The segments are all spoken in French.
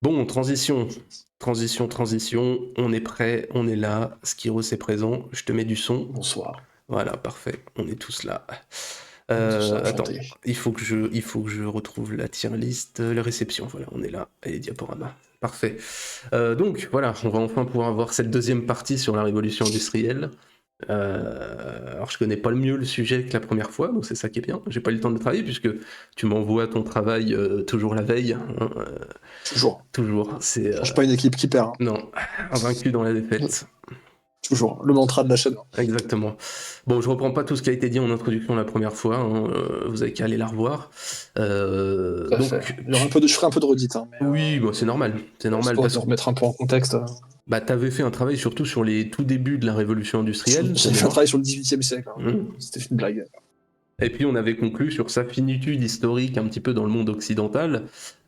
Bon, transition, on est prêt, on est là, Skiros est présent, je te mets du son. Bonsoir. Voilà, parfait, on est tous là. Tout ça, Attends, enchanté. il faut que je retrouve la tier list, la réception, voilà, on est là, et les diaporamas. Parfait. Donc voilà, on va enfin pouvoir avoir cette deuxième partie sur la révolution industrielle. Alors je connais pas le mieux le sujet que la première fois, donc c'est ça qui est bien. J'ai pas eu le temps de travailler puisque tu m'envoies ton travail toujours la veille, hein, Toujours. toujours. C'est Change pas une équipe qui perd, hein. non, invaincu dans la défaite. Toujours. Le mantra de la chaîne. Exactement. Bon, je reprends pas tout ce qui a été dit en introduction la première fois, hein, vous avez qu'à aller la revoir. Tout à fait. Il y aura je ferai un peu de redite, hein, mais Oui, bon, c'est normal histoire de parce que remettre un peu en contexte. bah, t'avais fait un travail surtout sur les tout débuts de la révolution industrielle, de J'ai fait un mémoire. travail sur le 18e siècle, hein. Mmh. C'était une blague. Et puis on avait conclu sur sa finitude historique un petit peu dans le monde occidental,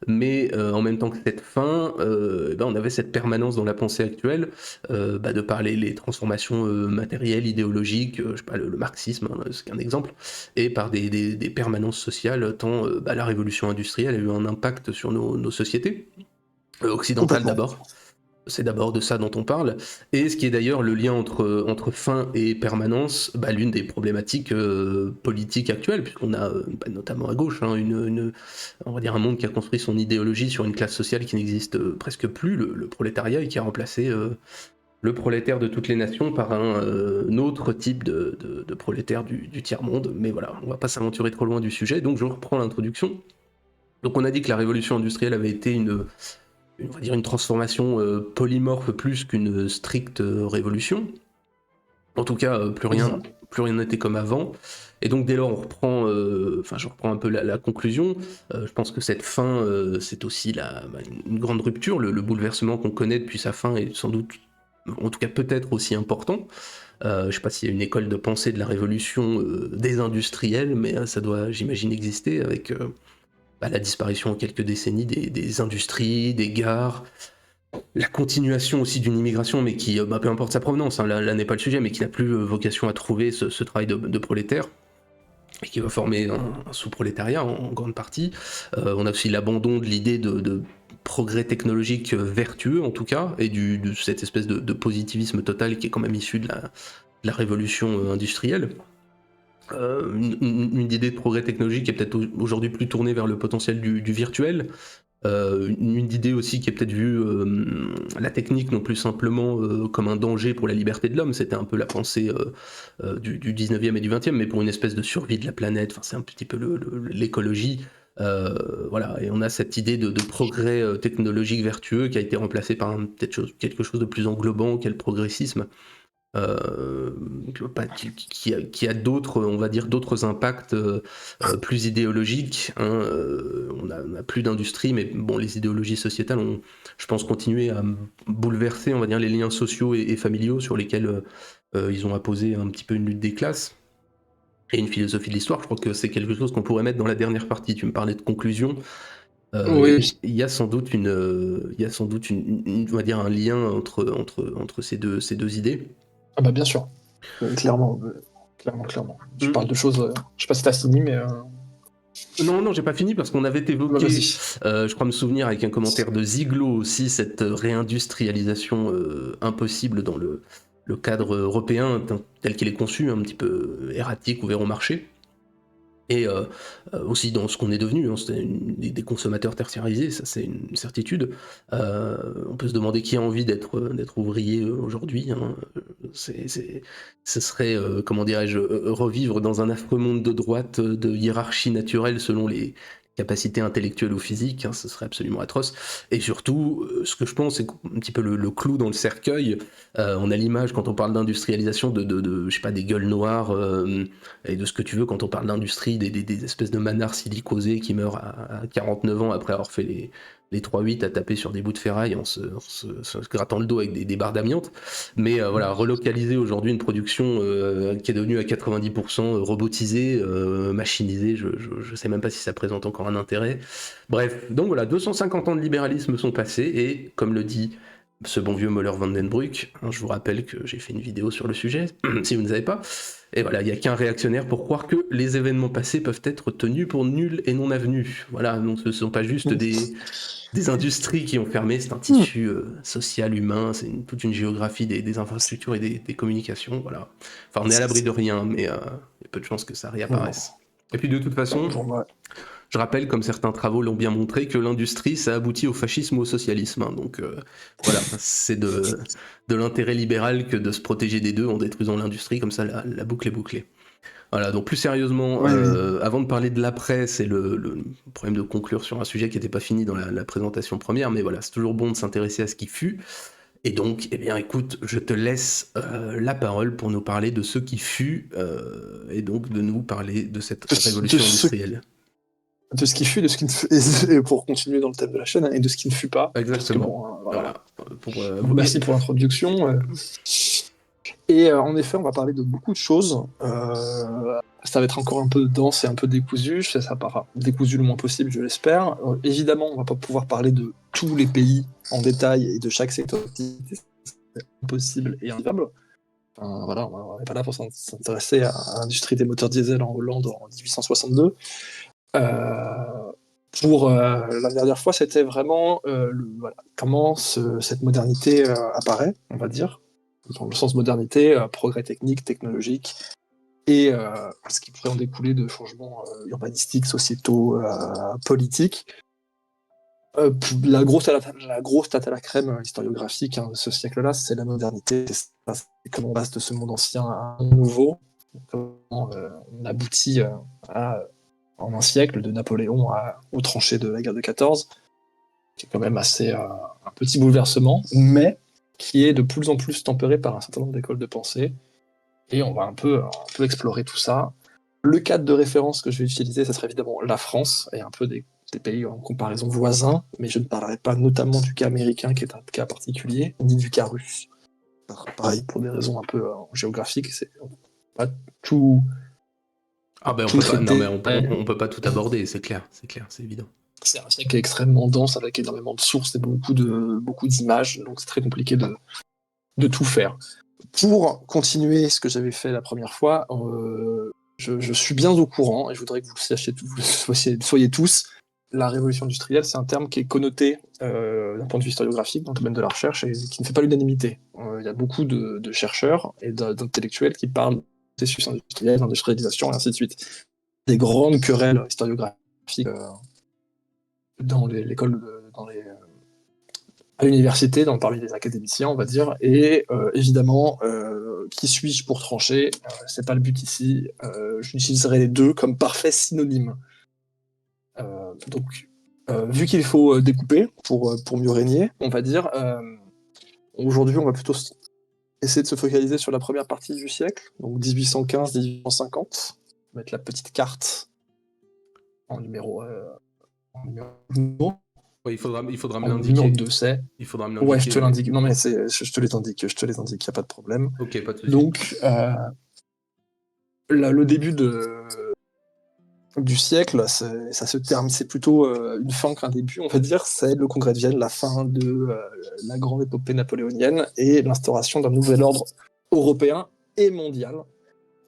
mais en même temps que cette fin, on avait cette permanence dans la pensée actuelle, de par les transformations matérielles, idéologiques, je sais pas, le marxisme, hein, c'est qu'un exemple, et par des permanences sociales, tant la révolution industrielle a eu un impact sur nos sociétés, occidentales Complètement. d'abord. C'est d'abord de ça dont on parle, et ce qui est d'ailleurs le lien entre fin et permanence, l'une des problématiques politiques actuelles, puisqu'on a notamment à gauche on va dire un monde qui a construit son idéologie sur une classe sociale qui n'existe presque plus, le prolétariat, et qui a remplacé le prolétaire de toutes les nations par un autre type de prolétaire du tiers-monde. Mais voilà, on va pas s'aventurer trop loin du sujet, donc je reprends l'introduction. Donc on a dit que la révolution industrielle avait été on va dire une transformation polymorphe plus qu'une stricte révolution. En tout cas, plus rien n'était comme avant. Et donc dès lors, on reprend, je reprends un peu la conclusion. Je pense que cette fin, c'est aussi une grande rupture. Le bouleversement qu'on connaît depuis sa fin est sans doute, en tout cas peut-être aussi important. Je ne sais pas s'il y a une école de pensée de la révolution des industriels, mais ça doit, j'imagine, exister avec la disparition en quelques décennies des industries, des gares, la continuation aussi d'une immigration, mais qui, peu importe sa provenance, hein, là n'est pas le sujet, mais qui n'a plus vocation à trouver ce travail de prolétaire, et qui va former un sous-prolétariat en grande partie. On a aussi l'abandon de l'idée de progrès technologique vertueux, en tout cas, et de cette espèce de positivisme total qui est quand même issu de la révolution industrielle. Une idée de progrès technologique qui est peut-être aujourd'hui plus tournée vers le potentiel du virtuel, une idée aussi qui est peut-être vue la technique non plus simplement comme un danger pour la liberté de l'homme, c'était un peu la pensée du 19e et du 20e, mais pour une espèce de survie de la planète, c'est un petit peu l'écologie. Voilà, et on a cette idée de progrès technologique vertueux qui a été remplacée par peut-être quelque chose de plus englobant qu'est le progressisme. Euh, qui a d'autres, on va dire, d'autres impacts plus idéologiques, hein. On a plus d'industrie, mais bon, les idéologies sociétales ont, je pense, continué à bouleverser, on va dire, les liens sociaux et familiaux sur lesquels ils ont apposé un petit peu une lutte des classes et une philosophie de l'histoire. Je crois que c'est quelque chose qu'on pourrait mettre dans la dernière partie. Tu me parlais de conclusion. Oui. Il y a sans doute on va dire, un lien entre ces deux idées. Ah bah bien sûr. Clairement. Clairement. Tu parles Mm. de choses. Je sais pas si t'as fini, mais. Non, non, j'ai pas fini parce qu'on avait Bah, évoqué, vas-y. je crois me souvenir avec un commentaire de Zieglo aussi, cette réindustrialisation impossible dans le cadre européen tel qu'il est conçu, un petit peu erratique, ouvert au marché. Et aussi dans ce qu'on est devenu, hein, c'est des consommateurs tertiarisés, ça c'est une certitude. On peut se demander qui a envie d'être ouvrier aujourd'hui, hein. Ce serait, comment dirais-je, revivre dans un affreux monde de droite, de hiérarchie naturelle selon les capacités intellectuelles ou physiques, hein, ce serait absolument atroce. Et surtout, ce que je pense, c'est un petit peu le clou dans le cercueil. On a l'image, quand on parle d'industrialisation, je sais pas, des gueules noires, et de ce que tu veux quand on parle d'industrie, des espèces de manards silicosés qui meurent à 49 ans après avoir fait les 3-8 à taper sur des bouts de ferraille en se grattant le dos avec des barres d'amiante. Mais voilà, relocaliser aujourd'hui une production qui est devenue à 90% robotisée, machinisée, je sais même pas si ça présente encore un intérêt. Bref, donc voilà, 250 ans de libéralisme sont passés et, comme le dit ce bon vieux Möller van den Bruck. Je vous rappelle que j'ai fait une vidéo sur le sujet, si vous ne savez pas. Et voilà, il n'y a qu'un réactionnaire pour croire que les événements passés peuvent être tenus pour nuls et non avenus. Voilà, donc ce ne sont pas juste des industries qui ont fermé, c'est un tissu social, humain, c'est toute une géographie des infrastructures et des communications. Voilà. Enfin, on est à l'abri de rien, mais il y a peu de chances que ça réapparaisse. Et puis de toute façon, je rappelle, comme certains travaux l'ont bien montré, que l'industrie, ça aboutit au fascisme ou au socialisme. Hein. Donc voilà, c'est de l'intérêt libéral que de se protéger des deux en détruisant l'industrie, comme ça la boucle est bouclée. Voilà, donc plus sérieusement, avant de parler de l'après, c'est le problème de conclure sur un sujet qui n'était pas fini dans la présentation première, mais voilà, c'est toujours bon de s'intéresser à ce qui fut. Et donc, eh bien, écoute, je te laisse la parole pour nous parler de ce qui fut, et donc de nous parler de cette révolution industrielle. De ce qui fut, de ce qui ne fut, et pour continuer dans le thème de la chaîne, et de ce qui ne fut pas. Exactement. Parce que, voilà. Merci pour l'introduction. Et en effet, on va parler de beaucoup de choses. Ça va être encore un peu dense et un peu décousu. Ça va décousu le moins possible, je l'espère. Évidemment, on va pas pouvoir parler de tous les pays en détail et de chaque secteur d'activité. C'est impossible et invivable. Enfin, voilà, on n'est pas là pour s'intéresser à l'industrie des moteurs diesel en Hollande en 1862. Pour la dernière fois, c'était vraiment comment cette modernité apparaît, on va dire, dans le sens modernité, progrès technique, technologique, et ce qui pourrait en découler de changements urbanistiques, sociétaux, politiques. La grosse tarte à la crème historiographique de ce siècle-là, c'est la modernité. C'est comment on passe de ce monde ancien à un nouveau, comment on aboutit en un siècle, de Napoléon aux tranchées de la guerre de 14, qui est quand même assez un petit bouleversement, mais qui est de plus en plus tempéré par un certain nombre d'écoles de pensée. Et on va un peu explorer tout ça. Le cadre de référence que je vais utiliser, ça serait évidemment la France, et un peu des pays en comparaison voisins, mais je ne parlerai pas notamment du cas américain, qui est un cas particulier, ni du cas russe. Pareil, pour des raisons un peu géographiques, c'est pas tout... Ah ben on peut pas tout aborder, c'est clair, c'est évident. C'est un siècle extrêmement dense, avec énormément de sources et beaucoup d'images, donc c'est très compliqué de tout faire. Pour continuer ce que j'avais fait la première fois, je suis bien au courant, et je voudrais que vous le soyez tous, la révolution industrielle, c'est un terme qui est connoté d'un point de vue historiographique dans le domaine de la recherche et qui ne fait pas l'unanimité. Il y a beaucoup de chercheurs et d'intellectuels qui parlent de processus industriel, d'industrialisation et ainsi de suite. Des grandes querelles historiographiques dans l'école, à l'université, parmi les académiciens, on va dire, et évidemment, qui suis-je pour trancher c'est pas le but ici. J'utiliserai les deux comme parfaits synonymes. Donc, vu qu'il faut découper pour mieux régner, on va dire, aujourd'hui, on va plutôt essayer de se focaliser sur la première partie du siècle, donc 1815-1850, mettre la petite carte en numéro 1. Ouais, il faudra me l'indiquer. Numéro 2, c'est. Il faudra me l'indiquer. Ouais, je te l'indique. Non, mais je te les indique, il n'y a pas de problème. Ok, pas de souci. Donc, le début du siècle, ça se termine, c'est plutôt une fin qu'un début, on va dire. C'est le congrès de Vienne, la fin de la grande épopée napoléonienne et l'instauration d'un nouvel ordre européen et mondial,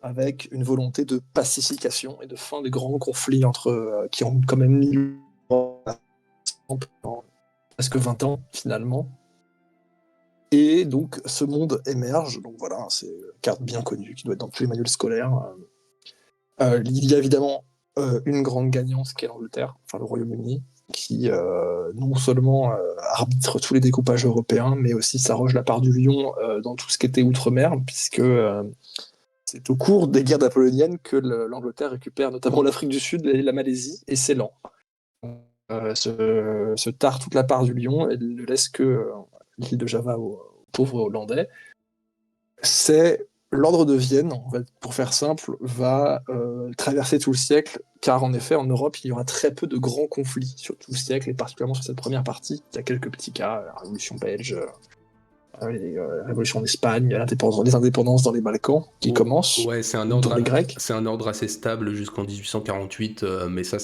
avec une volonté de pacification et de fin des grands conflits qui ont quand même mis pendant presque 20 ans, finalement. Et donc, ce monde émerge. Donc voilà, c'est une carte bien connue qui doit être dans tous les manuels scolaires. Il y a évidemment une grande gagnante qui est l'Angleterre, enfin le Royaume-Uni, qui non seulement arbitre tous les découpages européens, mais aussi s'arroge la part du lion dans tout ce qui était outre-mer, puisque c'est au cours des guerres napoléoniennes que l'Angleterre récupère notamment l'Afrique du Sud et la Malaisie et Ceylan. Se tare toute la part du lion et ne laisse que l'île de Java aux pauvres Hollandais. C'est l'ordre de Vienne, pour faire simple, va traverser tout le siècle, car en effet, en Europe, il y aura très peu de grands conflits sur tout le siècle, et particulièrement sur cette première partie. Il y a quelques petits cas, la Révolution belge, La révolution en Espagne, les indépendances dans les Balkans qui commencent, Ouais, dans les Grecs. c'est un ordre assez stable jusqu'en 1848, mais ça,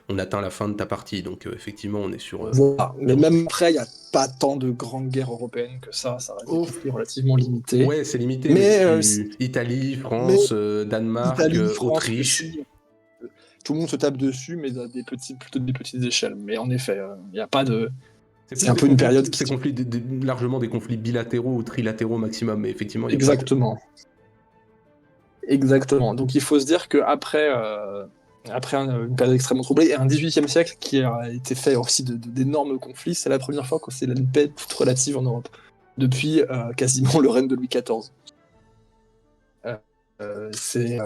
on atteint la fin de ta partie, donc effectivement, on est Voilà. Mais sur autre même chose. après, il n'y a pas tant de grandes guerres européennes que ça reste des Oh, conflits relativement limités. ouais, c'est limité, mais Mais, Italie, mais France, Danemark, Italie, France, Autriche. Russie, tout le monde se tape dessus, mais à plutôt des petites échelles. Mais en effet, il n'y a pas de. C'est C'est plus un peu une période qui. largement des conflits bilatéraux ou trilatéraux maximum, mais effectivement, il n'y a pas de. Exactement. Exactement. Donc il faut se dire qu'après après une période extrêmement troublée et un 18e siècle qui a été fait aussi d'énormes conflits, c'est la première fois que c'est une paix toute relative en Europe, depuis quasiment le règne de Louis XIV. Euh, c'est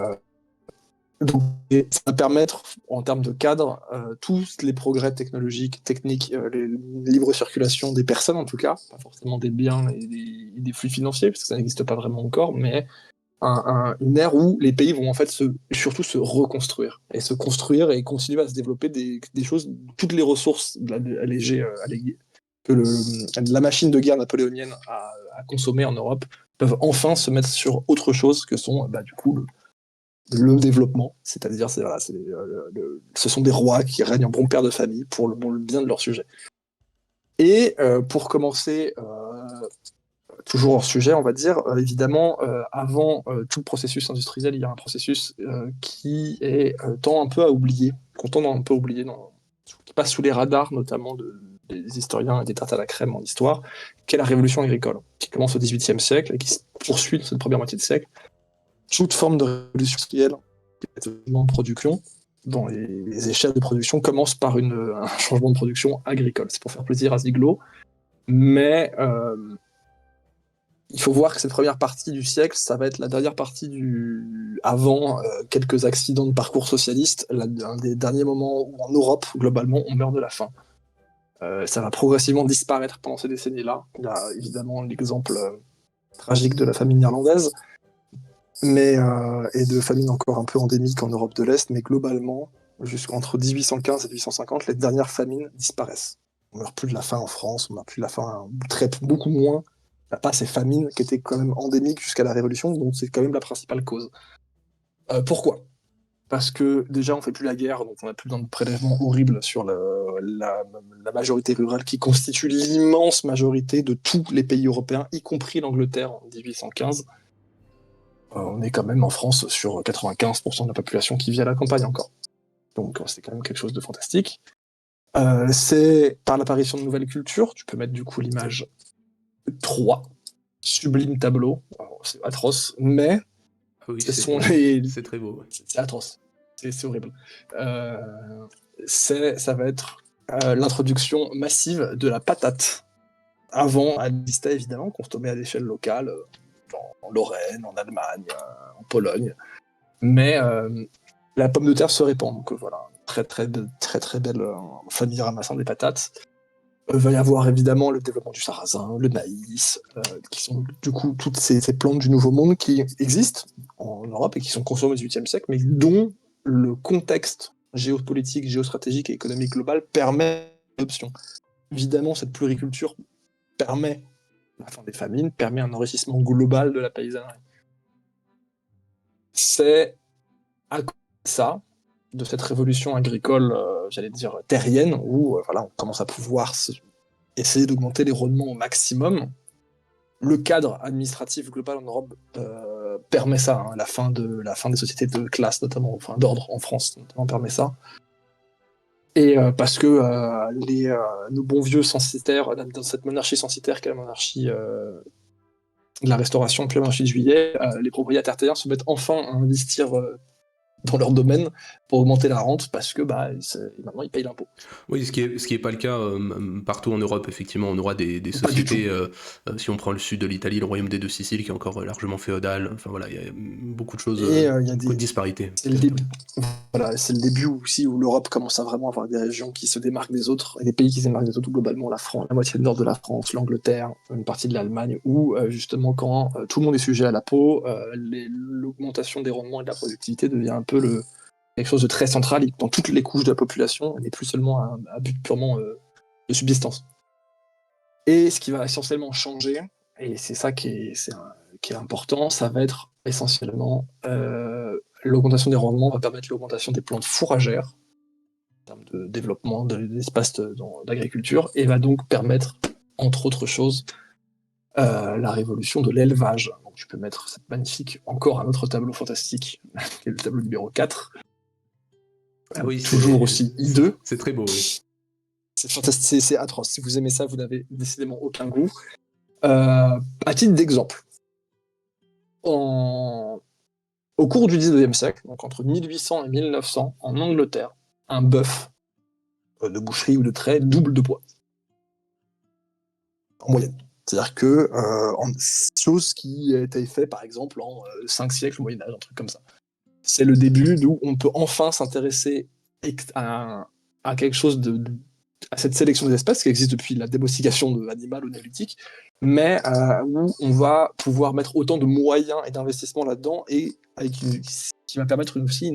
donc ça va permettre, en termes de cadre, tous les progrès technologiques, techniques, les libres circulations des personnes en tout cas, pas forcément des biens et des flux financiers, parce que ça n'existe pas vraiment encore, mais une ère où les pays vont en fait surtout se reconstruire et se construire et continuer à se développer des choses, toutes les ressources que la machine de guerre napoléonienne a consommé en Europe peuvent enfin se mettre sur autre chose que sont du coup le développement, c'est-à-dire ce sont des rois qui règnent en bon père de famille pour le bien de leur sujet. Et pour commencer toujours hors sujet, on va dire, évidemment, avant tout le processus industriel, il y a un processus qui tend un peu à oublier, qu'on tend un peu à oublier, qui passe sous les radars, notamment des historiens et des tartes à la crème en histoire, qui est la révolution agricole, qui commence au XVIIIe siècle et qui se poursuit dans cette première moitié de siècle. Toute forme de révolution industrielle, en production, dans les échelles de production, commence par un changement de production agricole. C'est pour faire plaisir à Ziegler, mais il faut voir que cette première partie du siècle, ça va être la dernière partie avant quelques accidents de parcours socialiste, un des derniers moments où en Europe, globalement, on meurt de la faim. Ça va progressivement disparaître pendant ces décennies-là. Il y a évidemment l'exemple tragique de la famine irlandaise, et de famine encore un peu endémique en Europe de l'Est, mais globalement, jusqu'entre 1815 et 1850, les dernières famines disparaissent. On meurt plus de la faim en France, on meurt plus de la faim, beaucoup moins. Il n'y a pas ces famines qui étaient quand même endémiques jusqu'à la Révolution, donc c'est quand même la principale cause. Pourquoi ? Parce que déjà, on fait plus la guerre, donc on n'a plus besoin de prélèvements horribles sur la majorité rurale qui constitue l'immense majorité de tous les pays européens, y compris l'Angleterre en 1815. On est quand même en France sur 95% de la population qui vit à la campagne encore. Donc c'est quand même quelque chose de fantastique. C'est par l'apparition de nouvelles cultures, tu peux mettre du coup l'image 3, sublime tableau, c'est atroce, mais Oui, ce sont les... c'est très beau. Ouais. C'est atroce, c'est horrible. Ça va être l'introduction massive de la patate. Avant, elle existait évidemment, consommée à l'échelle locale, en Lorraine, en Allemagne, en Pologne. Mais la pomme de terre se répand. Donc voilà, très très belle famille ramassant des patates. Va y avoir évidemment le développement du sarrasin, le maïs, qui sont du coup toutes ces plantes du Nouveau Monde qui existent en Europe et qui sont consommées au XVIIIe siècle, mais dont le contexte géopolitique, géostratégique et économique global permet l'adoption. Évidemment, cette pluriculture permet la fin des famines, permet un enrichissement global de la paysannerie. C'est à cause de ça, de cette révolution agricole, j'allais dire terrienne, où on commence à pouvoir essayer d'augmenter les rendements au maximum. Le cadre administratif global en Europe permet ça, hein, la fin des sociétés de classe, notamment, enfin d'ordre en France, notamment, permet ça. Et parce que nos bons vieux censitaires, dans cette monarchie censitaire qu'est la monarchie de la Restauration, puis la monarchie de Juillet, les propriétaires terriens se mettent enfin à investir dans leur domaine pour augmenter la rente parce que maintenant ils payent l'impôt. Oui, ce qui est pas le cas partout en Europe, effectivement. On aura des Pas du tout. sociétés, si on prend le sud de l'Italie, le royaume des deux Siciles, qui est encore largement féodal. Enfin voilà, il y a beaucoup de choses, Et il y a beaucoup de disparités. c'est le début. Voilà, c'est le début aussi où l'Europe commence à vraiment avoir des régions qui se démarquent des autres, et des pays qui se démarquent des autres, globalement la France, la moitié nord de la France, l'Angleterre, une partie de l'Allemagne, où justement quand tout le monde est sujet à la peau, l'augmentation des rendements et de la productivité devient un peu quelque chose de très central dans toutes les couches de la population, et n'est plus seulement un but purement de subsistance. Et ce qui va essentiellement changer, et c'est ça qui est important, ça va être essentiellement l'augmentation des rendements va permettre l'augmentation des plantes fourragères en termes de développement d'espaces d'agriculture et va donc permettre, entre autres choses, la révolution de l'élevage. Donc tu peux mettre cette magnifique, encore un autre tableau fantastique, qui est le tableau numéro 4. Ah oui, Toujours aussi hideux. C'est très beau, oui. C'est fantastique, c'est atroce. Si vous aimez ça, vous n'avez décidément aucun goût. À titre d'exemple, au cours du 19e siècle, donc entre 1800 et 1900, en Angleterre, un bœuf de boucherie ou de trait double de poids, en moyenne. C'est-à-dire que chose qui a été faite par exemple en 5 siècles au Moyen-Âge, un truc comme ça. C'est le début d'où on peut enfin s'intéresser à quelque chose à cette sélection des espèces qui existe depuis la domestication de l'animal au néolithique, mais où on va pouvoir mettre autant de moyens et d'investissements là-dedans et qui va permettre aussi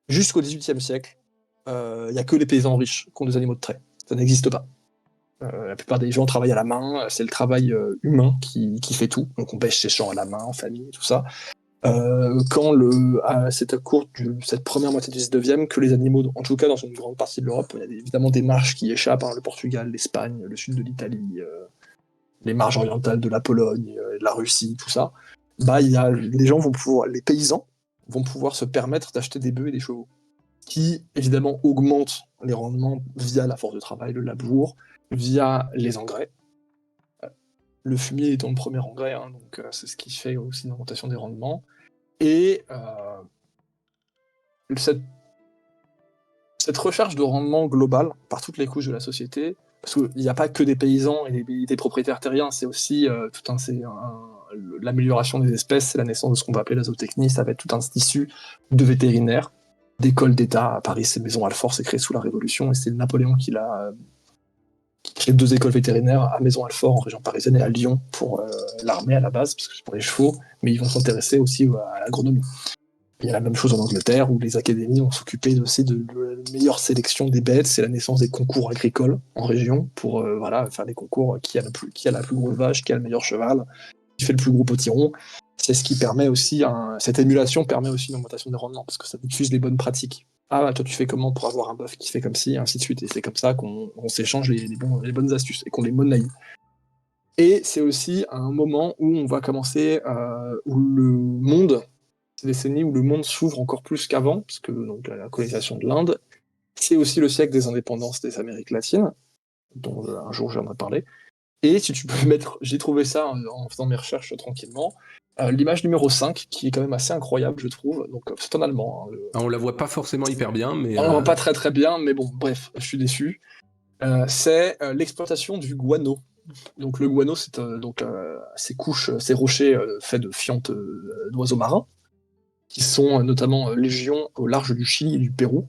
jusqu'au XVIIIe siècle, il n'y a que les paysans riches qui ont des animaux de trait. Ça n'existe pas. La plupart des gens travaillent à la main, c'est le travail humain qui fait tout. Donc on pêche ses champs à la main, en famille, tout ça. C'est à court de cette première moitié du 19e que les animaux, en tout cas dans une grande partie de l'Europe, il y a évidemment des marges qui échappent, le Portugal, l'Espagne, le sud de l'Italie, les marges orientales de la Pologne, de la Russie, tout ça. Les paysans vont pouvoir se permettre d'acheter des bœufs et des chevaux, qui évidemment augmentent les rendements via la force de travail, le labour, via les engrais. Le fumier étant le premier engrais, donc c'est ce qui fait aussi une augmentation des rendements. Et cette recherche de rendement global par toutes les couches de la société, parce qu'il n'y a pas que des paysans et des propriétaires terriens, c'est aussi l'amélioration des espèces, c'est la naissance de ce qu'on va appeler la zootechnie, ça va être tout un tissu de vétérinaires, d'écoles d'État. À Paris, c'est Maison Alfort, c'est créé sous la Révolution, et c'est Napoléon qui crée 2 écoles vétérinaires à Maison Alfort en région parisienne et à Lyon pour l'armée à la base, parce que c'est pour les chevaux, mais ils vont s'intéresser aussi à l'agronomie. Il y a la même chose en Angleterre, où les académies vont s'occuper aussi de la meilleure sélection des bêtes, c'est la naissance des concours agricoles en région, pour faire des concours qui a la plus grosse vache, qui a le meilleur cheval, qui fait le plus gros potiron. C'est ce qui permet aussi, cette émulation permet aussi une augmentation des rendements, parce que ça diffuse les bonnes pratiques. Ah, toi, tu fais comment pour avoir un bœuf qui fait comme ci, et ainsi de suite. Et c'est comme ça qu'on s'échange les bonnes astuces et qu'on les monnaie. Et c'est aussi un moment où on va commencer, où le monde, ces décennies où le monde s'ouvre encore plus qu'avant, parce que donc, la colonisation de l'Inde, c'est aussi le siècle des indépendances des Amériques latines, dont un jour j'en ai parlé. Et si tu peux mettre, j'ai trouvé ça en faisant mes recherches tranquillement, l'image numéro 5, qui est quand même assez incroyable, je trouve. Donc, c'est en allemand. On la voit pas forcément hyper bien, mais... On ne voit pas très très bien, mais bon, bref, je suis déçu. C'est l'exploitation du guano. Donc, le guano, c'est ces couches, ces rochers faits de fientes d'oiseaux marins, qui sont notamment légion au large du Chili et du Pérou,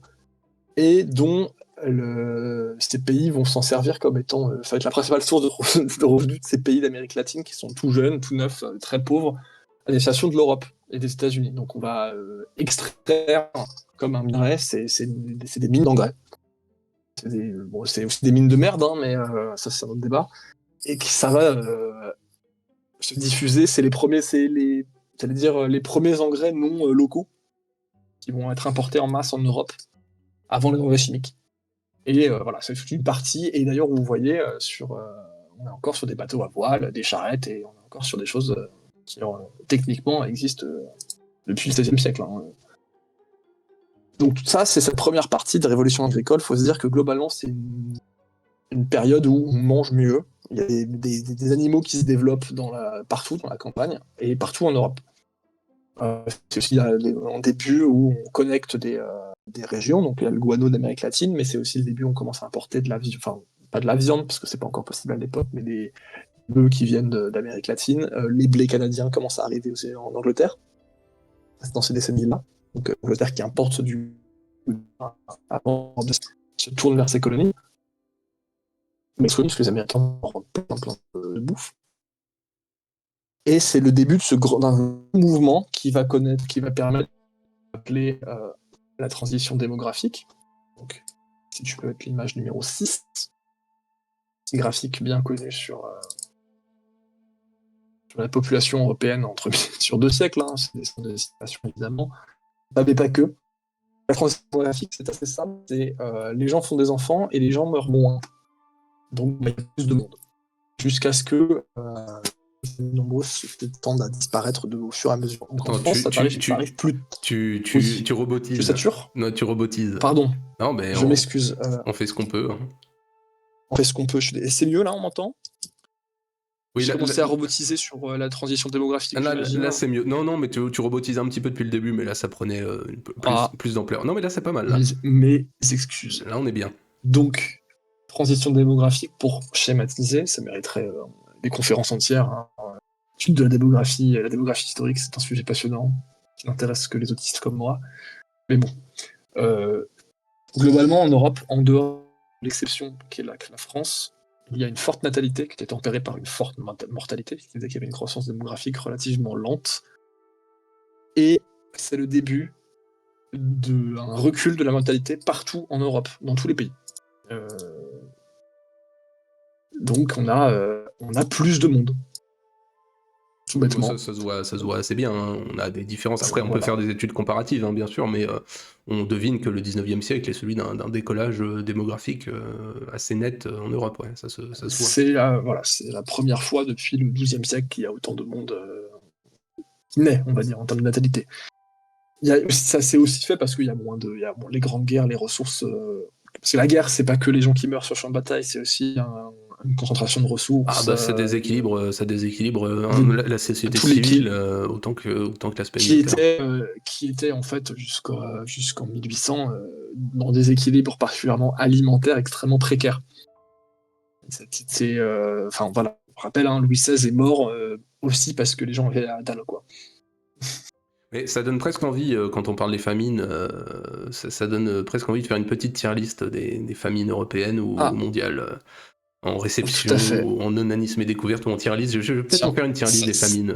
et dont ces pays vont s'en servir comme étant, ça va être la principale source de revenus de ces pays d'Amérique latine qui sont tout jeunes, tout neufs, très pauvres, à destination de l'Europe et des États-Unis. Donc on va extraire comme un minerai, c'est des mines d'engrais. C'est aussi des mines de merde, mais ça c'est un autre débat. Et que ça va se diffuser, j'allais dire, les premiers engrais non locaux qui vont être importés en masse en Europe avant les engrais chimiques. Et voilà, c'est toute une partie. Et d'ailleurs, vous voyez, on est encore sur des bateaux à voile, des charrettes, et on est encore sur des choses qui, techniquement, existent depuis le XVIe siècle. Donc ça, c'est cette première partie de révolution agricole. Il faut se dire que globalement, c'est une période où on mange mieux. Il y a des animaux qui se développent partout dans la campagne et partout en Europe. C'est aussi un début où on connecte des régions, donc il y a le guano d'Amérique latine, mais c'est aussi le début où on commence à importer de la viande, enfin pas de la viande parce que c'est pas encore possible à l'époque, mais des bœufs qui viennent d'Amérique latine. Les blés canadiens commencent à arriver aussi en Angleterre, c'est dans ces décennies-là. Donc l'Angleterre qui importe du avant de se tourne vers ses colonies, mais parce que les Américains ont plein de bouffe. Et c'est le début d'un mouvement qui va permettre d'appeler la transition démographique. Donc, si tu peux mettre l'image numéro 6, c'est graphique bien connu sur la population européenne sur 2 siècles, hein, c'est des estimations évidemment, mais pas que. La transition démographique, c'est assez simple, c'est les gens font des enfants et les gens meurent moins. Donc il y a plus de monde. Jusqu'à ce que les familles nombreuses tendent à disparaître au fur et à mesure. Donc en Attends, France, ça arrive plus. Oui. tu Je robotises. sature. Non, tu robotises. Pardon, Non, mais je m'excuse. on fait ce qu'on peut. Hein. On fait ce qu'on peut. Et c'est mieux là, on m'entend? Oui, J'ai commencé à robotiser sur la transition démographique, j'imagine. là c'est mieux. Non, mais tu robotises un petit peu depuis le début, mais là ça prenait plus d'ampleur. Non, mais là c'est pas mal. Là. Mes excuses. Là on est bien. Donc, transition démographique, pour schématiser, ça mériterait des conférences entières. Hein. L'étude de la démographie historique, c'est un sujet passionnant qui n'intéresse que les autistes comme moi. Mais bon, globalement, en Europe, en dehors de l'exception qui est la France, il y a une forte natalité qui était tempérée par une forte mortalité, ce qui faisait qu'il y avait une croissance démographique relativement lente. Et c'est le début d'un recul de la mortalité partout en Europe, dans tous les pays. Donc on a plus de monde. Tout bêtement. Ça se voit assez bien, hein. On a des différences. Après, on peut faire des études comparatives, hein, bien sûr, mais on devine que le 19e siècle est celui d'un décollage démographique assez net en Europe. Ouais, ça se voit. C'est la première fois depuis le 12e siècle qu'il y a autant de monde qui naît, on va dire, en termes de natalité. Ça s'est aussi fait parce qu'il y a moins les grandes guerres, les ressources. Parce que la guerre, c'est pas que les gens qui meurent sur champ de bataille, c'est aussi une concentration de ressources. Ah bah ça déséquilibre la société civile autant que l'aspect militaire. Qui était en fait jusqu'en 1800 dans des équilibres particulièrement alimentaires extrêmement précaires. Enfin voilà, on rappelle, hein, Louis XVI est mort aussi parce que les gens avaient la dalle, quoi. Mais ça donne presque envie, quand on parle des famines, ça donne presque envie de faire une petite tier list des famines européennes ou mondiales. En réception, ou en onanisme et découverte, ou en tier list. Je vais peut-être en faire une tier list des famines.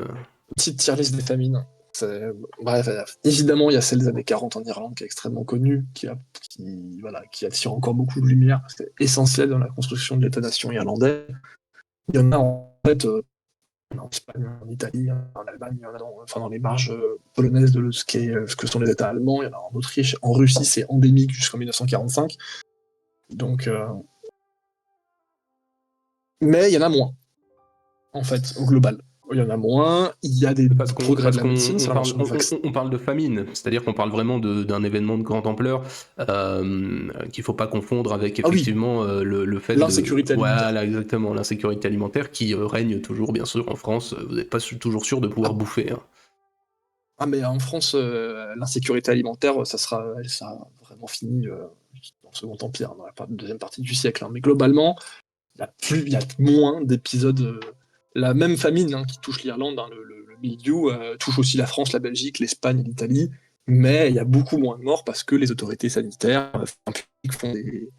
Petite tier list des famines. Bref, évidemment, il y a celle des années 40 en Irlande qui est extrêmement connue, qui attire encore beaucoup de lumière. C'est essentiel dans la construction de l'État-nation irlandais. Il y en a en fait en Espagne, en Italie, en Allemagne, il y en a dans les marges polonaises de ce que sont les États allemands, il y en a en Autriche, en Russie, c'est endémique jusqu'en 1945. Donc, mais il y en a moins, en fait, au global. Il y en a moins, il y a des progrès de la médecine. On parle de famine, c'est-à-dire qu'on parle vraiment d'un événement de grande ampleur qu'il ne faut pas confondre avec effectivement le fait l'insécurité alimentaire. Voilà, exactement, l'insécurité alimentaire qui règne toujours, bien sûr, en France. Vous n'êtes pas toujours sûr de pouvoir bouffer. Hein. Ah, mais en France, l'insécurité alimentaire, ça a vraiment fini dans le Second Empire, dans la deuxième partie du siècle. Hein. Mais globalement, il y a moins d'épisodes. La même famine qui touche l'Irlande, hein, le mildiou, touche aussi la France, la Belgique, l'Espagne et l'Italie, mais il y a beaucoup moins de morts parce que les autorités sanitaires font des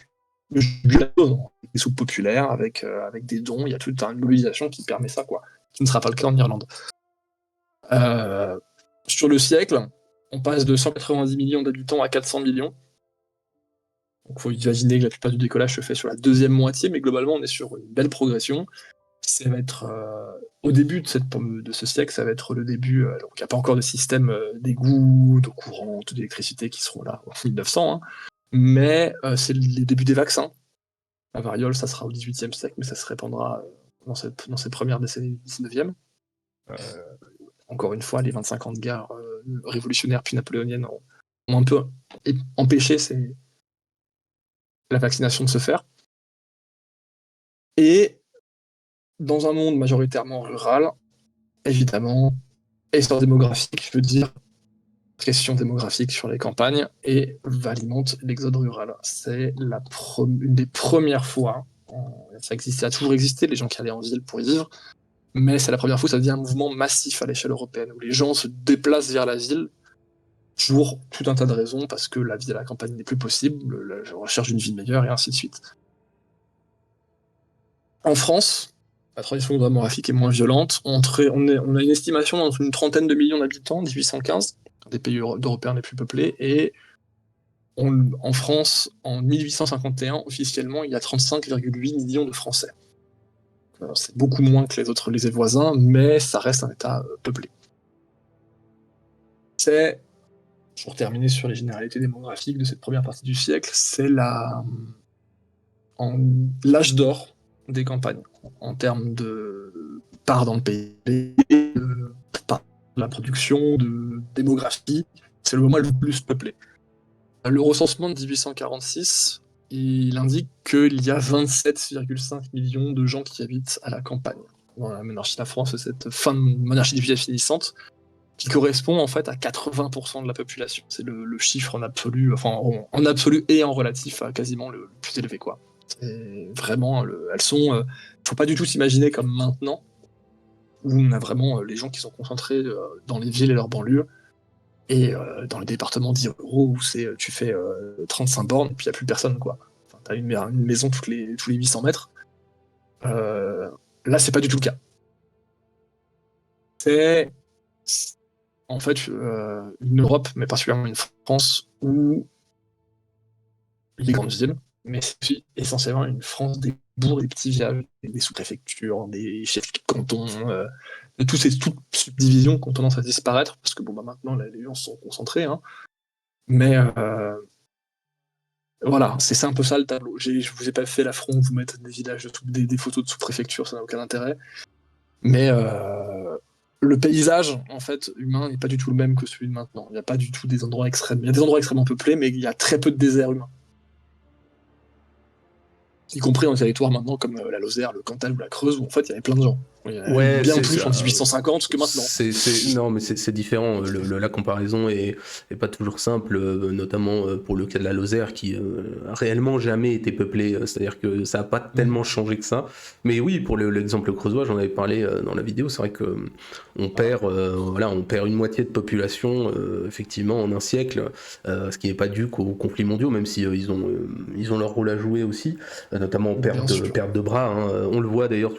soupes populaires avec des dons. Il y a toute une mobilisation qui permet ça, quoi, qui ne sera pas le cas en Irlande. Sur le siècle, on passe de 190 millions d'habitants à 400 millions. Donc il faut imaginer que la plupart du décollage se fait sur la deuxième moitié, mais globalement on est sur une belle progression. Ça va être au début de ce siècle, ça va être le début. Donc il n'y a pas encore de système d'égout, d'eau courante, d'électricité qui seront là en 1900, hein, mais c'est les débuts des vaccins. La variole, ça sera au XVIIIe siècle, mais ça se répandra dans ces premières décennies du XIXe. Encore une fois, les 25 ans de guerre révolutionnaire puis napoléonienne ont un peu empêché la vaccination de se faire. Et dans un monde majoritairement rural, évidemment, essor démographique, je veux dire, pression démographique sur les campagnes, et alimente l'exode rural. C'est une des premières fois, ça a toujours existé, les gens qui allaient en ville pour y vivre, mais c'est la première fois que ça devient un mouvement massif à l'échelle européenne, où les gens se déplacent vers la ville pour tout un tas de raisons, parce que la vie à la campagne n'est plus possible, la recherche d'une vie meilleure, et ainsi de suite. En France, la transition démographique est moins violente. On a une estimation d'entre une trentaine de millions d'habitants, 1815, des pays européens les plus peuplés, et en France, en 1851, officiellement, il y a 35,8 millions de Français. C'est beaucoup moins que les voisins, mais ça reste un État peuplé. C'est, pour terminer sur les généralités démographiques de cette première partie du siècle, c'est l'âge d'or des campagnes, en termes de part dans le PIB, de part de la production, de démographie. C'est le moment le plus peuplé. Le recensement de 1846, il indique qu'il y a 27,5 millions de gens qui habitent à la campagne. Dans la monarchie de la France, cette fin de monarchie finissante, qui correspond en fait à 80% de la population. C'est le chiffre en absolu, enfin en absolu et en relatif à quasiment le plus élevé, quoi. C'est vraiment, elles sont, faut pas du tout s'imaginer comme maintenant, où on a vraiment les gens qui sont concentrés dans les villes et leurs banlieues, et dans les départements dits ruraux où tu fais 35 bornes et puis il n'y a plus personne, quoi. Enfin, t'as une maison tous les 800 mètres. Là, c'est pas du tout le cas. C'est en fait une Europe, mais particulièrement une France, où les grandes villes, mais c'est aussi essentiellement une France des bourgs, des petits villages, des sous-préfectures, des chefs de canton, de toutes ces subdivisions qui ont tendance à disparaître, parce que bon, bah, maintenant les gens sont concentrés, hein. Mais voilà, c'est un peu ça le tableau. Je vous ai pas fait l'affront de vous mettre des villages, des photos de sous-préfecture, ça n'a aucun intérêt. Mais le paysage, en fait, humain n'est pas du tout le même que celui de maintenant. Il n'y a pas du tout des endroits extrêmes. Il y a des endroits extrêmement peuplés, mais il y a très peu de déserts humains. Y compris dans les territoires maintenant comme la Lozère, le Cantal ou la Creuse, où en fait il y avait plein de gens. Il y avait bien plus en 1850 que maintenant. Non, mais c'est différent. La comparaison est pas toujours simple, notamment pour le cas de la Lozère qui a réellement jamais été peuplée. C'est-à-dire que ça a pas tellement changé que ça. Mais oui, pour l'exemple creusois, j'en avais parlé dans la vidéo. C'est vrai que on perd une moitié de population effectivement en un siècle, ce qui n'est pas dû qu'aux conflits mondiaux, même si ils ont leur rôle à jouer aussi, notamment en perte de bras. Hein. On le voit d'ailleurs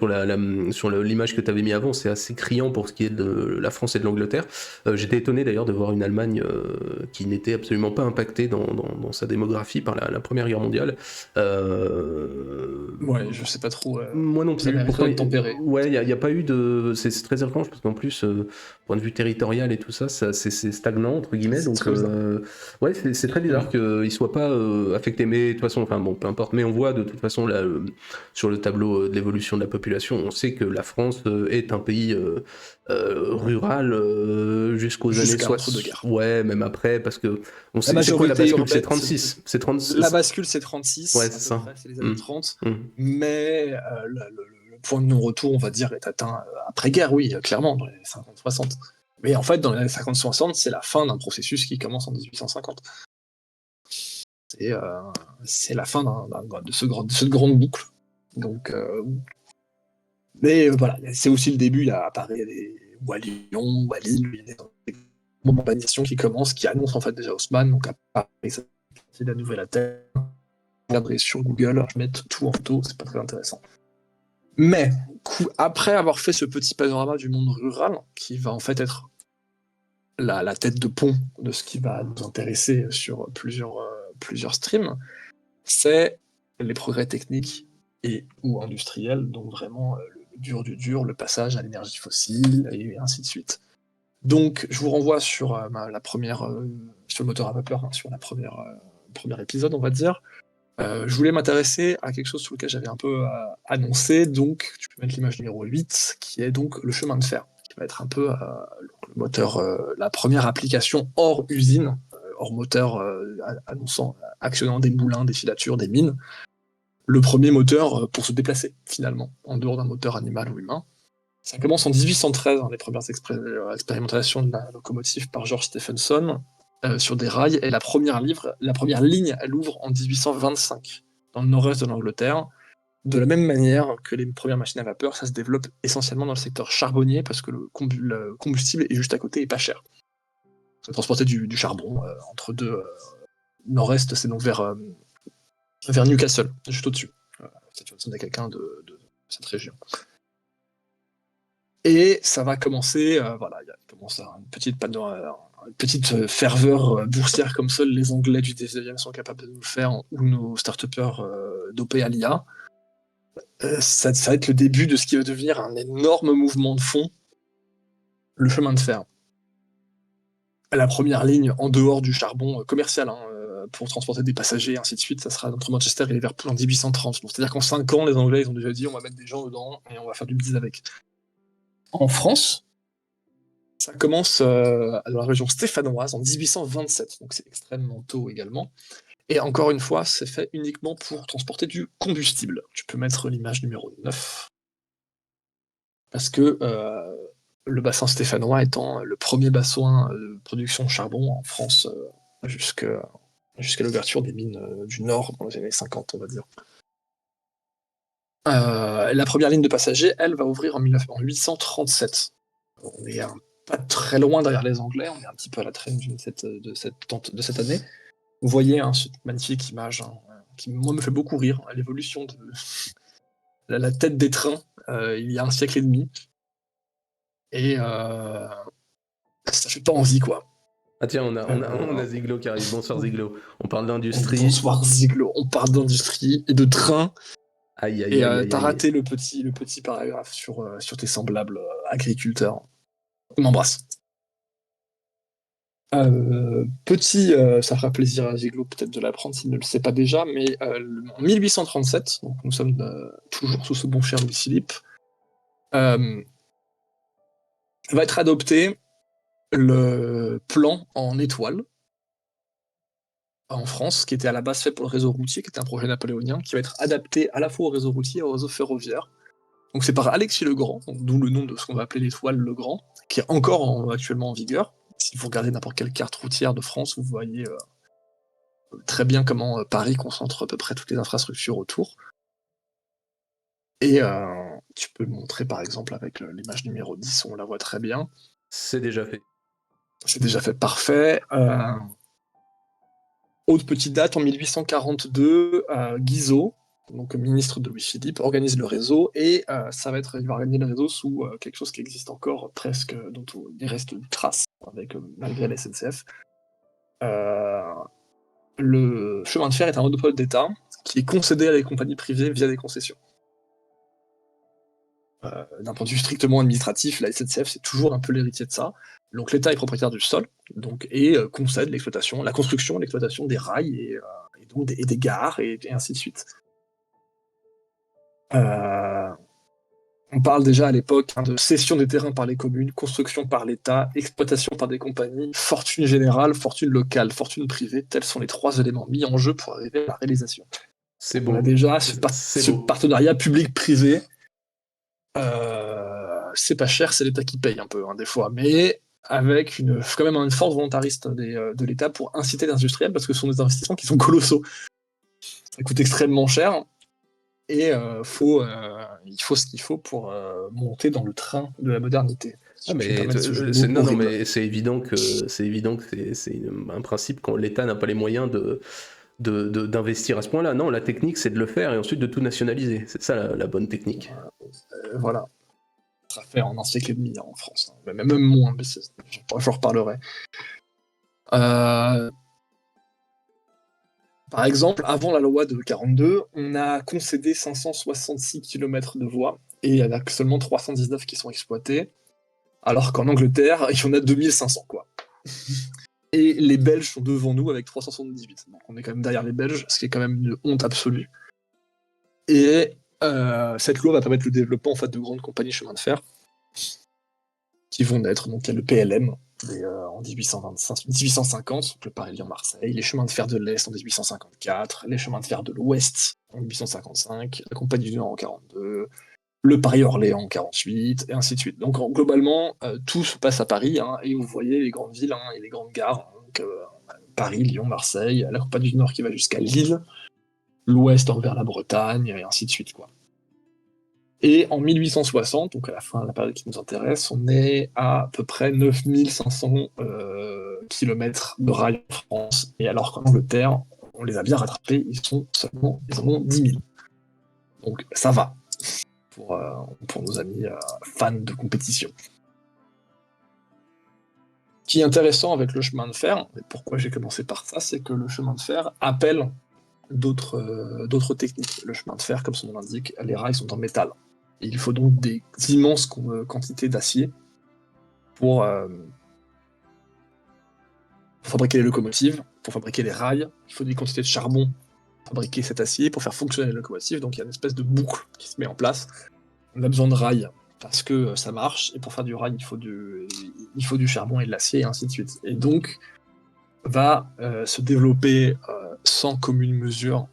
sur l'image que tu avais mis avant, c'est assez criant pour ce qui est de la France et de l'Angleterre. J'étais étonné d'ailleurs de voir une Allemagne qui n'était absolument pas impactée dans sa démographie par la Première Guerre mondiale. Ouais, je sais pas trop. Moi non plus. Pourtant, tempéré. Ouais, il n'y a pas eu de. C'est très étrange parce qu'en plus, point de vue territorial et tout ça, c'est stagnant entre guillemets. Donc, ouais, c'est très bizarre qu'ils ne soient pas affectés. Mais de toute façon, enfin bon, peu importe. Mais on voit de toute façon là, sur le tableau de l'évolution de la population, on sait que la France est un pays rural jusqu'aux années 60. Ouais, même après, parce que on sait c'est quoi la bascule, c'est 36. C'est 36. La bascule, c'est 36. Ouais, c'est ça. C'est les années 30. Mais le point de non-retour, on va dire, est atteint après-guerre, oui, clairement, dans les 50-60. Mais en fait, dans les années 50-60, c'est la fin d'un processus qui commence en 1850. C'est la fin de cette grande boucle. Donc, mais voilà, c'est aussi le début. Il apparaît ou à Lyon, ou à Lille, il y a des urbanisations qui commencent, qui annoncent en fait déjà Haussmann. Donc à Paris, c'est la nouvelle Athènes. Je regarderai sur Google, je mets tout en photo, c'est pas très intéressant. Mais après avoir fait ce petit panorama du monde rural, qui va en fait être la tête de pont de ce qui va nous intéresser sur plusieurs streams, c'est les progrès techniques et ou industriels, donc vraiment le dur du dur, le passage à l'énergie fossile, et ainsi de suite. Donc je vous renvoie sur la première, sur le moteur à vapeur, hein, sur la premier épisode, on va dire. Je voulais m'intéresser à quelque chose sur lequel j'avais un peu annoncé, donc tu peux mettre l'image numéro 8, qui est donc le chemin de fer, qui va être un peu le moteur, la première application hors usine, hors moteur actionnant des moulins, des filatures, des mines, le premier moteur pour se déplacer, finalement, en dehors d'un moteur animal ou humain. Ça commence en 1813, les premières expérimentations de la locomotive par George Stephenson sur des rails, et la première ligne, elle ouvre en 1825, dans le nord-est de l'Angleterre. De la même manière que les premières machines à vapeur, ça se développe essentiellement dans le secteur charbonnier, parce que le combustible est juste à côté et pas cher. Ça transportait du charbon entre deux. Nord-est, c'est donc vers Newcastle, juste au-dessus. Stephenson est quelqu'un de cette région. Et ça va commencer, il commence à une petite ferveur boursière comme seuls les Anglais du 19e sont capables de nous le faire, ou nos start-upers dopés à l'IA. ça va être le début de ce qui va devenir un énorme mouvement de fond, le chemin de fer. La première ligne en dehors du charbon commercial, hein, pour transporter des passagers, ainsi de suite, ça sera entre Manchester et Liverpool en 1830. Donc, c'est-à-dire qu'en 5 ans, les Anglais ils ont déjà dit on va mettre des gens dedans et on va faire du business avec. En France, ça commence dans la région stéphanoise en 1827, donc c'est extrêmement tôt également. Et encore une fois, c'est fait uniquement pour transporter du combustible. Tu peux mettre l'image numéro 9, parce que le bassin stéphanois étant le premier bassin de production de charbon en France jusqu'à l'ouverture des mines du Nord dans les années 50, on va dire. La première ligne de passagers, elle, va ouvrir en 1837. On est pas très loin derrière les Anglais, on est un petit peu à la traîne de cette année. Vous voyez cette magnifique image qui, moi, me fait beaucoup rire, l'évolution de la tête des trains il y a un siècle et demi. Et ça fait pas envie, quoi. Ah tiens, on a Ziglo qui arrive. Bonsoir Ziglo. On parle d'industrie. Bonsoir Ziglo, on parle d'industrie et de train. Aïe, aïe, Et aïe, aïe, t'as aïe. raté le petit paragraphe sur tes semblables agriculteurs. On embrasse. Ça fera plaisir à Ziglo peut-être de l'apprendre s'il ne le sait pas déjà, mais en 1837, donc nous sommes toujours sous ce bon cher Louis-Philippe, va être adopté le plan en étoile en France, qui était à la base fait pour le réseau routier, qui était un projet napoléonien, qui va être adapté à la fois au réseau routier et au réseau ferroviaire. Donc c'est par Alexis le Grand, d'où le nom de ce qu'on va appeler l'étoile le Grand, qui est encore actuellement en vigueur. Si vous regardez n'importe quelle carte routière de France, vous voyez très bien comment Paris concentre à peu près toutes les infrastructures autour. Et tu peux le montrer par exemple avec l'image numéro 10, on la voit très bien. C'est déjà fait. C'est déjà fait, parfait. Autre petite date, en 1842, Guizot, donc ministre de Louis-Philippe, organise le réseau et il va organiser le réseau sous quelque chose qui existe encore presque, dont il reste une trace malgré la SNCF. Le chemin de fer est un monopole d'État qui est concédé à des compagnies privées via des concessions. D'un point de vue strictement administratif, la SNCF c'est toujours un peu l'héritier de ça. Donc l'État est propriétaire du sol, et concède l'exploitation, la construction, l'exploitation des rails et des gares et ainsi de suite. On parle déjà à l'époque de cession des terrains par les communes, construction par l'État, exploitation par des compagnies, fortune générale, fortune locale, fortune privée. Tels sont les 3 éléments mis en jeu pour arriver à la réalisation. C'est On a beau. déjà C'est ce beau. partenariat public-privé. C'est pas cher, c'est l'État qui paye un peu, des fois, mais avec quand même une force volontariste de l'État pour inciter les industriels, parce que ce sont des investissements qui sont colossaux. Ça coûte extrêmement cher, et il faut ce qu'il faut pour monter dans le train de la modernité. Si Ah je peux me mais permettre ce jeu de mots non horrible. mais c'est évident que c'est un principe quand l'État n'a pas les moyens d'investir à ce point-là. Non, la technique c'est de le faire et ensuite de tout nationaliser. C'est ça la bonne technique. Voilà. Ça sera fait en un siècle et demi en France, même moins, mais j'en reparlerai. Par exemple, avant la loi de 42, on a concédé 566 km de voies et il y en a que seulement 319 qui sont exploités, alors qu'en Angleterre, il y en a 2500, quoi. Et les Belges sont devant nous avec 378. Donc on est quand même derrière les Belges, ce qui est quand même une honte absolue. Et cette loi va permettre le développement en fait, de grandes compagnies chemin de fer qui vont naître. Donc il y a le PLM en 1850, donc le Paris-Lyon-Marseille, les chemins de fer de l'Est en 1854, les chemins de fer de l'Ouest en 1855, la Compagnie du Nord en 42, le Paris-Orléans en 48, et ainsi de suite. Donc globalement, tout se passe à Paris, et vous voyez les grandes villes et les grandes gares, donc, Paris, Lyon, Marseille, la Compagnie du Nord qui va jusqu'à Lille, l'Ouest envers la Bretagne, et ainsi de suite, quoi. Et en 1860, donc à la fin de la période qui nous intéresse, on est à peu près 9500 km de rails en France. Et alors qu'en Angleterre, on les a bien rattrapés, ils en ont 10 000. Donc ça va pour nos amis fans de compétition. Ce qui est intéressant avec le chemin de fer, et pourquoi j'ai commencé par ça, c'est que le chemin de fer appelle d'autres techniques. Le chemin de fer, comme son nom l'indique, les rails sont en métal. Et il faut donc des immenses quantités d'acier pour fabriquer les locomotives, pour fabriquer les rails. Il faut des quantités de charbon pour fabriquer cet acier, pour faire fonctionner les locomotives. Donc il y a une espèce de boucle qui se met en place. On a besoin de rails parce que ça marche, et pour faire du rail, il faut du charbon et de l'acier, et ainsi de suite. Et donc, va se développer sans commune mesure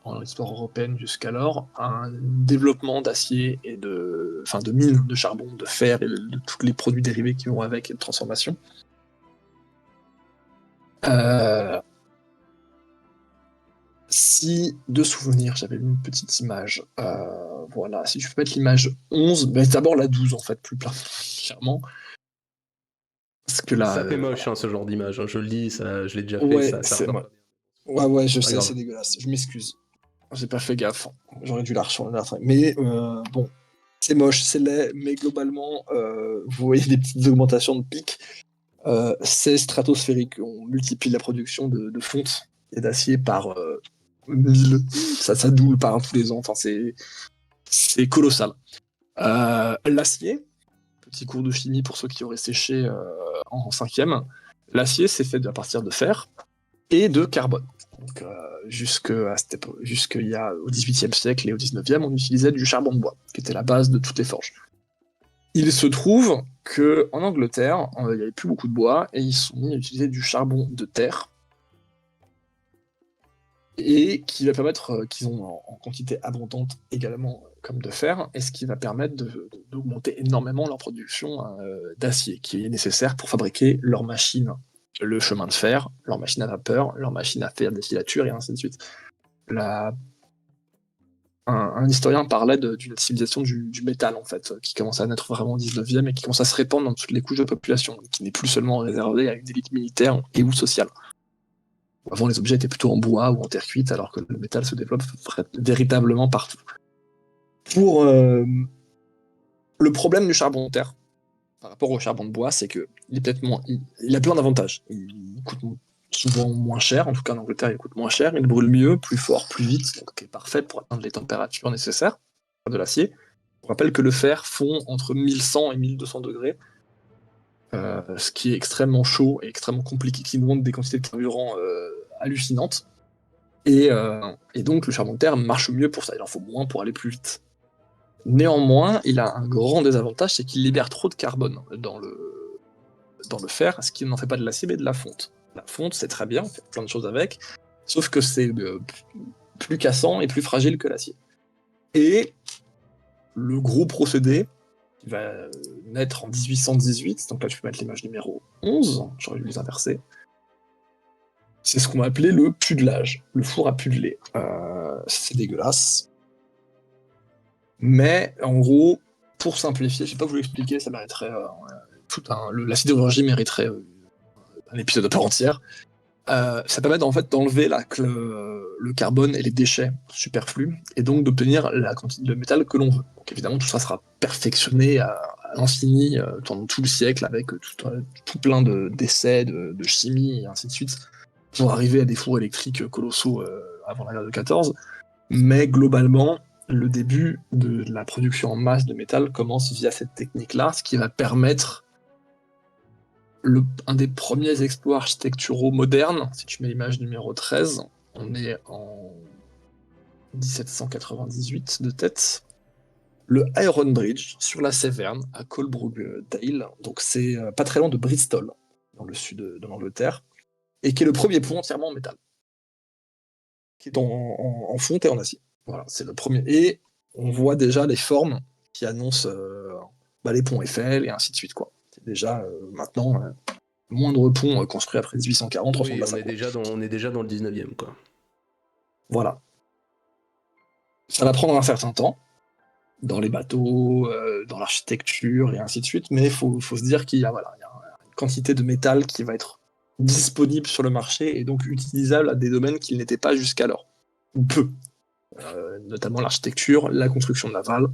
dans l'histoire européenne jusqu'alors un développement d'acier et de mines de charbon, de fer et de tous les produits dérivés qui vont avec et de transformation. Si de souvenir, j'avais une petite image. Voilà, si je peux mettre l'image 11, ben d'abord la 12 en fait, plus clairement. Parce que là, Ça fait moche, hein, ce genre d'image. Hein. Je le dis, ça, je l'ai déjà fait, ouais, ça c'est redonne moi. pas bien. Ouais, je Pas sais, grave. c'est dégueulasse. Je m'excuse. J'ai pas fait gaffe. J'aurais dû la rechanger. Mais bon, c'est moche, c'est laid, mais globalement, vous voyez des petites augmentations de pic. C'est stratosphérique. On multiplie la production de fonte et d'acier par 1000. Ça double par tous les ans. Enfin, c'est colossal. L'acier, petit cours de chimie pour ceux qui auraient séché en cinquième. L'acier, c'est fait à partir de fer et de carbone. Donc, jusqu'il y a au XVIIIe siècle et au XIXe, on utilisait du charbon de bois, qui était la base de toutes les forges. Il se trouve qu'en Angleterre, il n'y avait plus beaucoup de bois, et ils sont mis à utiliser du charbon de terre, et qui va permettre, qu'ils ont en quantité abondante également, comme de fer, et ce qui va permettre d'augmenter énormément leur production d'acier, qui est nécessaire pour fabriquer leurs machines, le chemin de fer, leurs machines à vapeur, leurs machines à faire des filatures, et ainsi de suite. Un historien parlait d'une civilisation du métal, en fait, qui commençait à naître vraiment au 19e et qui commence à se répandre dans toutes les couches de population, qui n'est plus seulement réservée à une élite militaire et ou sociale. Avant, les objets étaient plutôt en bois ou en terre cuite, alors que le métal se développe véritablement partout. Pour le problème du charbon de terre, par rapport au charbon de bois, c'est qu'il est peut-être moins. Il a plein d'avantages. Il coûte souvent moins cher, en tout cas en Angleterre, il coûte moins cher, il brûle mieux, plus fort, plus vite, donc il est parfait pour atteindre les températures nécessaires de l'acier. Je rappelle que le fer fond entre 1100 et 1200 degrés, ce qui est extrêmement chaud et extrêmement compliqué, qui demande des quantités de carburant hallucinantes. Et donc le charbon de terre marche mieux pour ça, il en faut moins pour aller plus vite. Néanmoins, il a un grand désavantage, c'est qu'il libère trop de carbone dans le fer, ce qui n'en fait pas de l'acier, mais de la fonte. La fonte, c'est très bien, on fait plein de choses avec, sauf que c'est plus cassant et plus fragile que l'acier. Et le gros procédé, qui va naître en 1818, donc là je peux mettre l'image numéro 11, j'aurais dû les inverser, c'est ce qu'on va appeler le pudelage, le four à pudeler. C'est dégueulasse. Mais en gros, pour simplifier, je sais pas vous l'expliquer, ça mériterait la sidérurgie mériterait un épisode à part entière. Ça permet en fait d'enlever le carbone et les déchets superflus, et donc d'obtenir la quantité de métal que l'on veut. Donc évidemment, tout ça sera perfectionné à l'infini pendant tout le siècle, avec tout plein d'essais, de chimie, et ainsi de suite, pour arriver à des fours électriques colossaux avant la guerre de 14. Mais globalement, le début de la production en masse de métal commence via cette technique-là, ce qui va permettre un des premiers exploits architecturaux modernes. Si tu mets l'image numéro 13, on est en 1798 de tête. Le Iron Bridge sur la Severn à Coalbrook-Dale, donc c'est pas très loin de Bristol, dans le sud de l'Angleterre, et qui est le premier pont entièrement en métal, qui est en fonte et en acier. Voilà, c'est le premier. Et on voit déjà les formes qui annoncent les ponts Eiffel et ainsi de suite, quoi. C'est déjà maintenant moindre pont construit après 1840 ressemble Oui, à on ça, est quoi. déjà dans le 19e, quoi. Voilà. Ça va prendre un certain temps dans les bateaux, dans l'architecture et ainsi de suite, mais il faut se dire qu'il y a, voilà, il y a une quantité de métal qui va être disponible sur le marché et donc utilisable à des domaines qu'il n'était pas jusqu'alors, ou peu. Notamment l'architecture, la construction navale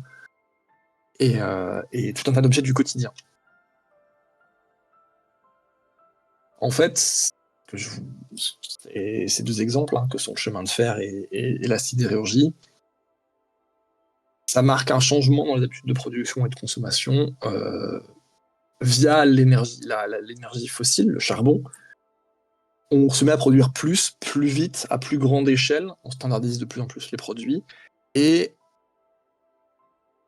et tout un tas d'objets du quotidien. En fait, ce ces deux exemples, que sont le chemin de fer et la sidérurgie, ça marque un changement dans les habitudes de production et de consommation via l'énergie fossile, le charbon. On se met à produire plus vite, à plus grande échelle, on standardise de plus en plus les produits, et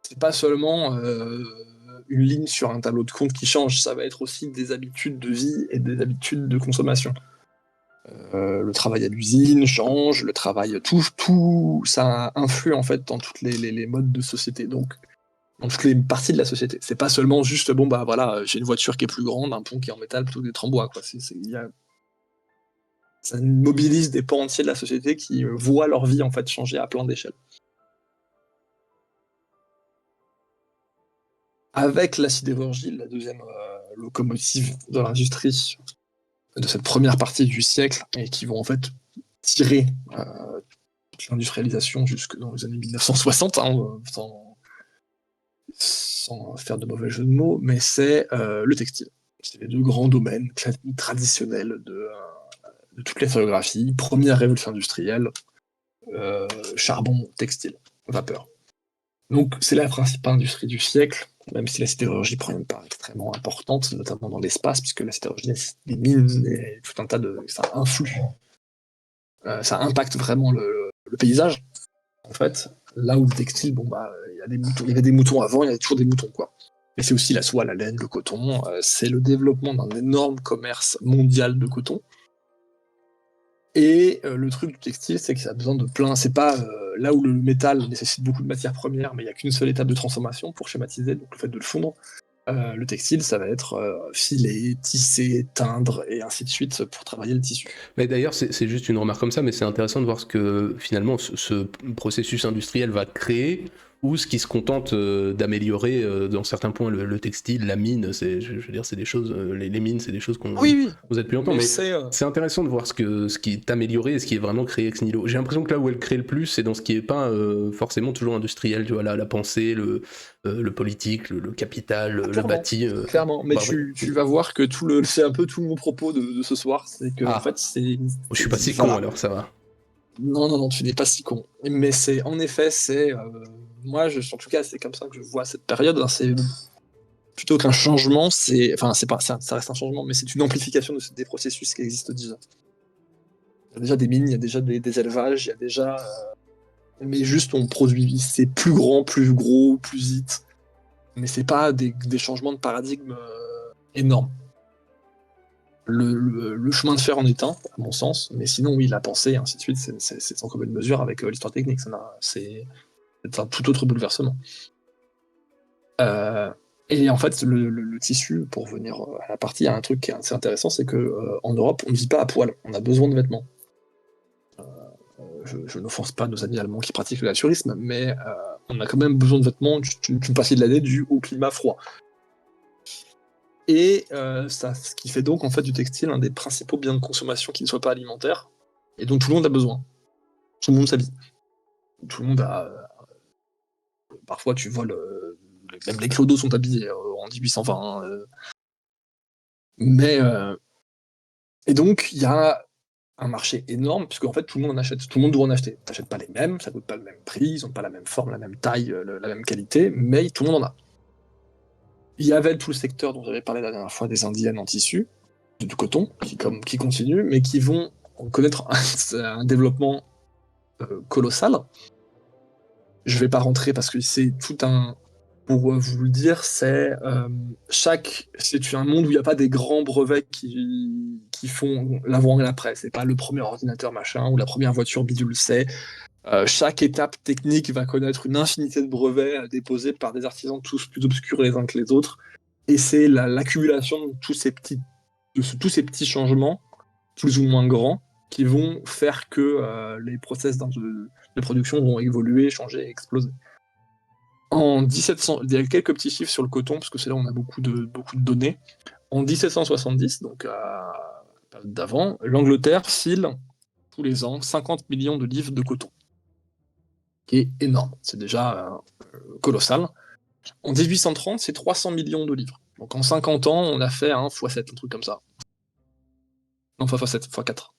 c'est pas seulement une ligne sur un tableau de compte qui change, ça va être aussi des habitudes de vie et des habitudes de consommation. Le travail à l'usine change, le travail, tout ça influe en fait dans toutes les modes de société, donc dans toutes les parties de la société. C'est pas seulement juste, bon bah voilà, j'ai une voiture qui est plus grande, un pont qui est en métal plutôt que d'être en bois, quoi. Ça mobilise des pans entiers de la société qui voient leur vie en fait changer à plein d'échelles. Avec la sidérurgie, la deuxième locomotive de l'industrie de cette première partie du siècle, et qui vont en fait tirer toute l'industrialisation jusque dans les années 1960, sans faire de mauvais jeu de mots, mais c'est le textile. C'est les deux grands domaines traditionnels de toute l'historiographie. Première révolution industrielle, charbon, textile, vapeur. Donc c'est la principale industrie du siècle, même si la sidérurgie prend une part extrêmement importante, notamment dans l'espace, puisque la sidérurgie, des mines et tout un tas de... ça influe. Ça impacte vraiment le paysage, en fait. Là où le textile, bon bah, il y avait des moutons avant, il y a toujours des moutons, quoi. Et c'est aussi la soie, la laine, le coton. C'est le développement d'un énorme commerce mondial de coton. Et le truc du textile, c'est que ça a besoin de plein. C'est pas là où le métal nécessite beaucoup de matières premières, mais il n'y a qu'une seule étape de transformation pour schématiser, donc le fait de le fondre. Le textile, ça va être filer, tisser, teindre, et ainsi de suite pour travailler le tissu. Mais d'ailleurs, c'est juste une remarque comme ça, mais c'est intéressant de voir ce que finalement ce processus industriel va créer, ou ce qui se contente d'améliorer dans certains points le textile, la mine. Je veux dire, c'est des choses, les mines, c'est des choses qu'on Oui, vous êtes depuis longtemps, mais mais c'est intéressant de voir ce qui est amélioré et ce qui est vraiment créé ex nihilo. J'ai l'impression que là où elle crée le plus, c'est dans ce qui est pas forcément toujours industriel, tu vois, la pensée, le politique, le capital, le bâti. Clairement, mais Bah, tu vas voir que c'est un peu tout mon propos de ce soir, c'est que en fait je suis pas si con alors, ça va. Non, tu n'es pas si con. Mais en effet, moi, en tout cas, c'est comme ça que je vois cette période. C'est plutôt qu'un changement, c'est pas ça reste un changement, mais c'est une amplification des processus qui existent déjà. Il y a déjà des mines, il y a déjà des élevages, il y a déjà, mais juste on produit, c'est plus grand, plus gros, plus vite. Mais c'est pas des changements de paradigme énormes. Le chemin de fer en est un, à mon sens, mais sinon, oui, la pensée, et ainsi de suite, c'est sans commune mesure avec l'histoire technique. C'est un tout autre bouleversement. Et en fait, le tissu, pour venir à la partie, il y a un truc qui est assez intéressant, c'est que en Europe, on ne vit pas à poil, on a besoin de vêtements. Je n'offense pas nos amis allemands qui pratiquent le naturisme, mais on a quand même besoin de vêtements d'une partie de l'année dû au climat froid. Et ce qui fait donc en fait du textile un des principaux biens de consommation qui ne soit pas alimentaire, et dont tout le monde a besoin. Tout le monde s'habille. Tout le monde a. Parfois, tu vois, même les clodos sont habillés en 1820. Mais. Et donc, il y a un marché énorme, puisque en fait, tout le monde en achète. Tout le monde doit en acheter. Tu n'achètes pas les mêmes, ça ne coûte pas le même prix, ils n'ont pas la même forme, la même taille, la même qualité, mais tout le monde en a. Il y avait tout le secteur dont j'avais parlé la dernière fois des indiennes en tissu, de coton, qui continue, mais qui vont connaître un développement colossal. Je vais pas rentrer parce que c'est tout un... Pour vous le dire, c'est un monde où il n'y a pas des grands brevets qui font l'avant et l'après. C'est pas le premier ordinateur machin ou la première voiture bidule, c'est chaque étape technique va connaître une infinité de brevets déposés par des artisans tous plus obscurs les uns que les autres. Et c'est l'accumulation de tous ces petits changements, plus ou moins grands, qui vont faire que les process de production vont évoluer, changer, exploser. En 1700, il y a quelques petits chiffres sur le coton, parce que c'est là où on a beaucoup de données. En 1770, donc à la période d'avant, l'Angleterre file tous les ans 50 millions de livres de coton, qui est énorme. C'est déjà colossal. En 1830, c'est 300 millions de livres. Donc en 50 ans, on a fait un x7, un truc comme ça. Non, fois 7, fois 4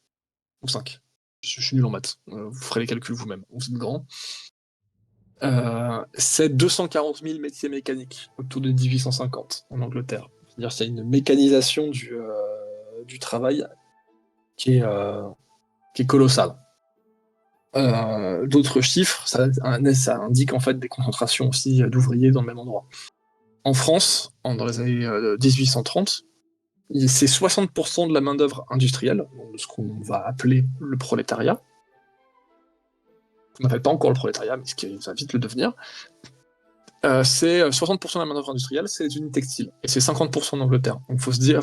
ou 5. Je suis nul en maths. Vous ferez les calculs vous-même. Vous êtes grand. C'est 240 000 métiers mécaniques autour de 1850 en Angleterre. C'est-à-dire qu'il y a une mécanisation du travail qui est colossale. D'autres chiffres, ça indique en fait des concentrations aussi d'ouvriers dans le même endroit. En France, dans les années 1830, c'est 60% de la main-d'œuvre industrielle, donc de ce qu'on va appeler le prolétariat. On n'appelle pas encore le prolétariat, mais ce qui va vite le devenir. C'est 60% de la main-d'œuvre industrielle, c'est les unités textiles. Et c'est 50% en Angleterre. Donc faut se dire,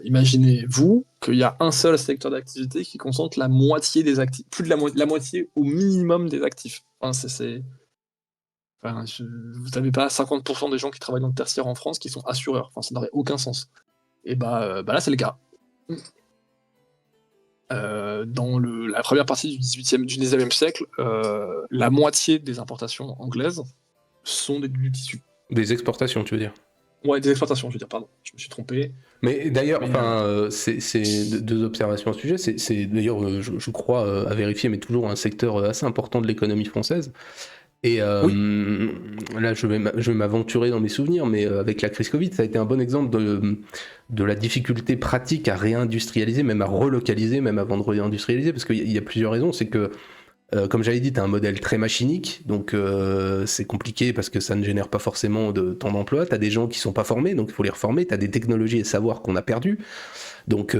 imaginez-vous qu'il y a un seul secteur d'activité qui concentre la moitié des actifs, plus de la moitié au minimum des actifs. Enfin, vous n'avez pas 50% des gens qui travaillent dans le tertiaire en France qui sont assureurs. Enfin, ça n'aurait aucun sens. Et bah là, c'est le cas. Dans la première partie du 19e siècle, la moitié des importations anglaises sont du tissu. Des exportations, tu veux dire? Ouais, des exportations, je veux dire, pardon, je me suis trompé. Mais d'ailleurs, c'est deux observations à ce sujet. C'est d'ailleurs, je crois, à vérifier, mais toujours un secteur assez important de l'économie française. Et Oui, là, je vais m'aventurer dans mes souvenirs, mais avec la crise Covid, ça a été un bon exemple de la difficulté pratique à réindustrialiser, même à relocaliser, même avant de réindustrialiser, parce qu'il y a plusieurs raisons. C'est que comme j'avais dit, tu as un modèle très machinique, donc c'est compliqué parce que ça ne génère pas forcément de temps d'emploi. Tu as des gens qui sont pas formés, donc il faut les reformer. Tu as des technologies et savoirs qu'on a perdus. Donc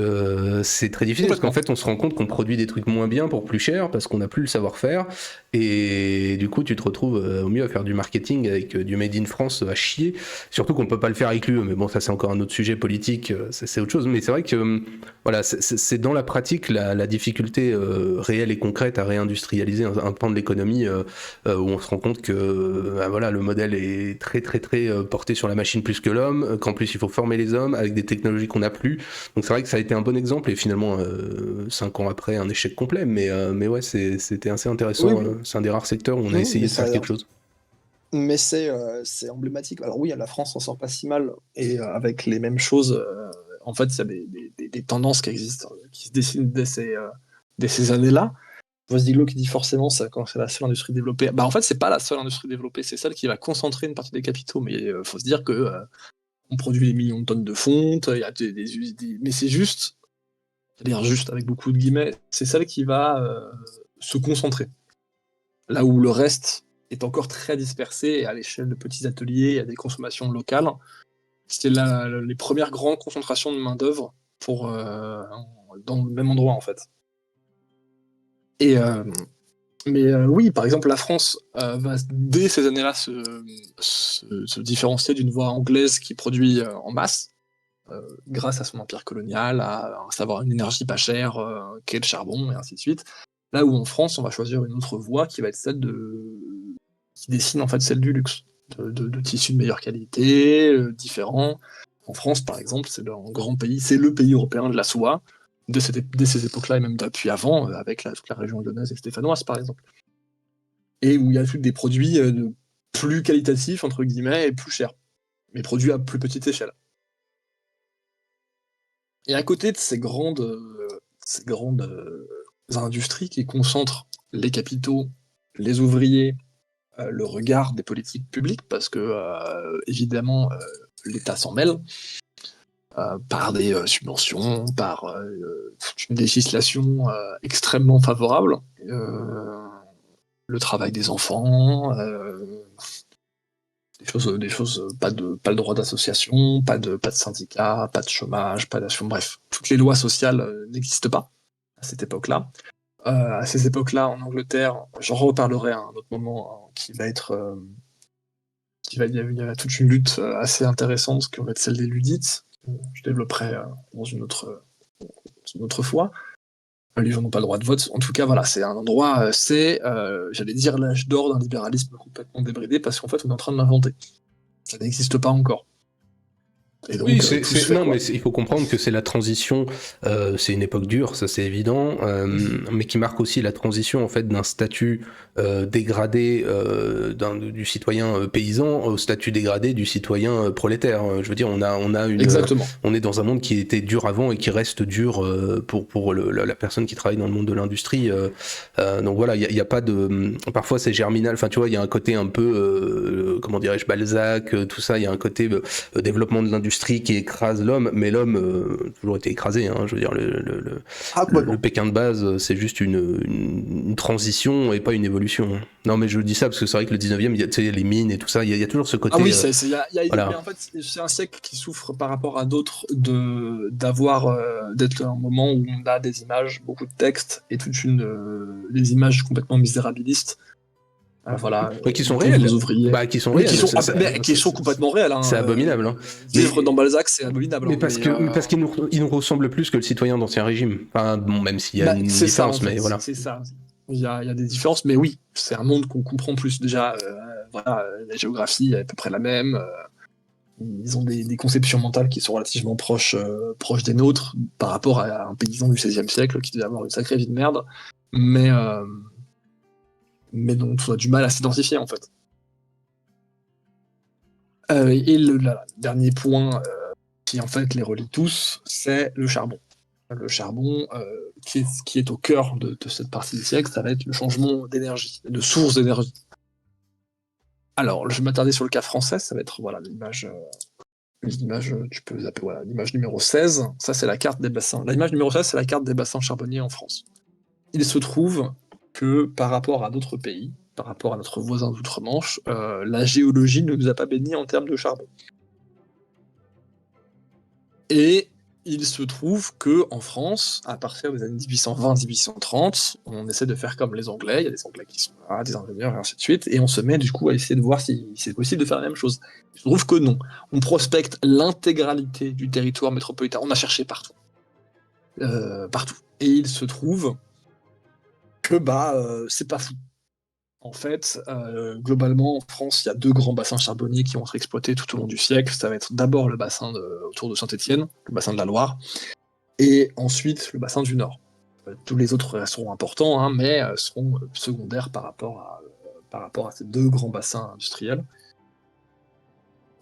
c'est très difficile parce qu'en fait on se rend compte qu'on produit des trucs moins bien pour plus cher parce qu'on n'a plus le savoir-faire et du coup tu te retrouves au mieux à faire du marketing avec du made in France à chier, surtout qu'on peut pas le faire avec l'UE, mais bon ça c'est encore un autre sujet politique, c'est autre chose, mais c'est vrai que voilà, c'est dans la pratique la difficulté réelle et concrète à réindustrialiser un pan de l'économie où on se rend compte que voilà, le modèle est très très très porté sur la machine plus que l'homme, qu'en plus il faut former les hommes avec des technologies qu'on n'a plus. Donc c'est vrai que ça a été un bon exemple et finalement 5 ans après un échec complet, mais ouais c'était assez intéressant. oui, oui. C'est un des rares secteurs où on a Non, essayé de faire quelque chose. mais c'est emblématique. Alors oui, la France s'en sort pas si mal, et avec les mêmes choses, en fait, il y a des tendances qui existent, qui se dessinent dès ces années-là. Vosdiglo qui dit forcément ça quand c'est la seule industrie développée. Bah en fait, c'est pas la seule industrie développée, c'est celle qui va concentrer une partie des capitaux. Mais faut se dire que on produit des millions de tonnes de fonte, il y a mais c'est juste, c'est-à-dire juste avec beaucoup de guillemets, c'est celle qui va se concentrer. Là où le reste est encore très dispersé et à l'échelle de petits ateliers, à des consommations locales. C'était les premières grandes concentrations de main-d'œuvre dans le même endroit en fait. Et, mais oui, par exemple, la France va dès ces années-là se différencier d'une voie anglaise qui produit en masse, grâce à son empire colonial, à savoir une énergie pas chère, qu'est le charbon, et ainsi de suite. Là où en France, on va choisir une autre voie qui va être qui dessine en fait celle du luxe, de tissus de meilleure qualité, différents. En France, par exemple, c'est un grand pays, c'est le pays européen de la soie, dès ces époques-là, et même depuis avant, avec toute la région lyonnaise et stéphanoise, par exemple. Et où il y a des produits plus qualitatifs, entre guillemets, et plus chers, mais produits à plus petite échelle. Et à côté de ces grandes industries qui concentrent les capitaux, les ouvriers, le regard des politiques publiques, parce que évidemment l'État s'en mêle par des subventions, par une législation extrêmement favorable, le travail des enfants, des choses, pas le droit d'association, pas de syndicat, pas de chômage, pas d'assurance, bref, toutes les lois sociales n'existent pas à cette époque-là. À ces époques-là, en Angleterre, j'en reparlerai à un autre moment, il y a toute une lutte assez intéressante qui va être celle des Ludites. Je développerai dans une autre fois. Les gens n'ont pas le droit de vote. En tout cas, voilà, c'est un endroit, j'allais dire, l'âge d'or d'un libéralisme complètement débridé, parce qu'en fait, on est en train de l'inventer. Ça n'existe pas encore. Et Oui, donc, tout se fait, non, quoi. mais il faut comprendre que c'est la transition, c'est une époque dure, ça c'est évident, mais qui marque aussi la transition en fait d'un statut dégradé du citoyen paysan au statut dégradé du citoyen prolétaire. Je veux dire, Exactement. on est dans un monde qui était dur avant et qui reste dur pour la personne qui travaille dans le monde de l'industrie. Donc voilà, il y a pas de, parfois c'est germinal. Enfin, tu vois, il y a un côté un peu, comment dirais-je, Balzac, tout ça. Il y a un côté développement de l'industrie qui écrase l'homme, mais l'homme a toujours été écrasé. Hein, je veux dire, Ah, le complètement. Pékin de base, c'est juste une transition et pas une évolution. Non, mais je dis ça parce que c'est vrai que le 19e, il y a les mines et tout ça, il y a toujours ce Ah côté. oui, mais Voilà. en fait, c'est un siècle qui souffre par rapport à d'autres d'être un moment où on a des images, beaucoup de textes et des images complètement misérabilistes. Voilà, Ouais, qui de sont pauvres réels. ouvriers, Bah, qui sont mais réels. qui sont complètement réels. Hein. C'est abominable. Hein. Vivre Mais dans Balzac, c'est abominable. Mais Hein, parce qu'il nous ressemble plus que le citoyen d'Ancien Régime. Enfin, bon, même s'il y a une c'est ça en différence, mais fait, voilà. c'est ça. Il y a des différences, mais oui, c'est un monde qu'on comprend plus déjà. Voilà, la géographie est à peu près la même. Ils ont des conceptions mentales qui sont relativement proches des nôtres par rapport à un paysan du XVIe siècle qui devait avoir une sacrée vie de merde, mais, euh, mais dont on a du mal à s'identifier en fait. Et dernier point qui en fait les relie tous, c'est le charbon. Le charbon, qui est au cœur de cette partie du siècle, ça va être le changement d'énergie, de source d'énergie. Alors, je vais m'attarder sur le cas français, ça va être voilà, l'image, tu peux zapper, voilà, l'image numéro 16, ça c'est la carte des bassins. L'image numéro 16, c'est la carte des bassins charbonniers en France. Il se trouve que par rapport à d'autres pays, par rapport à notre voisin d'outre-Manche, la géologie ne nous a pas bénis en termes de charbon. Et il se trouve que en France, à partir des années 1820-1830, on essaie de faire comme les Anglais, il y a des Anglais qui sont là, des ingénieurs et ainsi de suite, et on se met du coup à essayer de voir si c'est possible de faire la même chose. Il se trouve que non. On prospecte l'intégralité du territoire métropolitain, on a cherché partout. Partout. Et il se trouve que c'est pas fou. En fait, globalement, en France, il y a deux grands bassins charbonniers qui vont être exploités tout au long du siècle. Ça va être d'abord le bassin autour de Saint-Étienne, le bassin de la Loire, et ensuite le bassin du Nord. Tous les autres resteront importants, hein, mais seront secondaires par rapport à ces deux grands bassins industriels.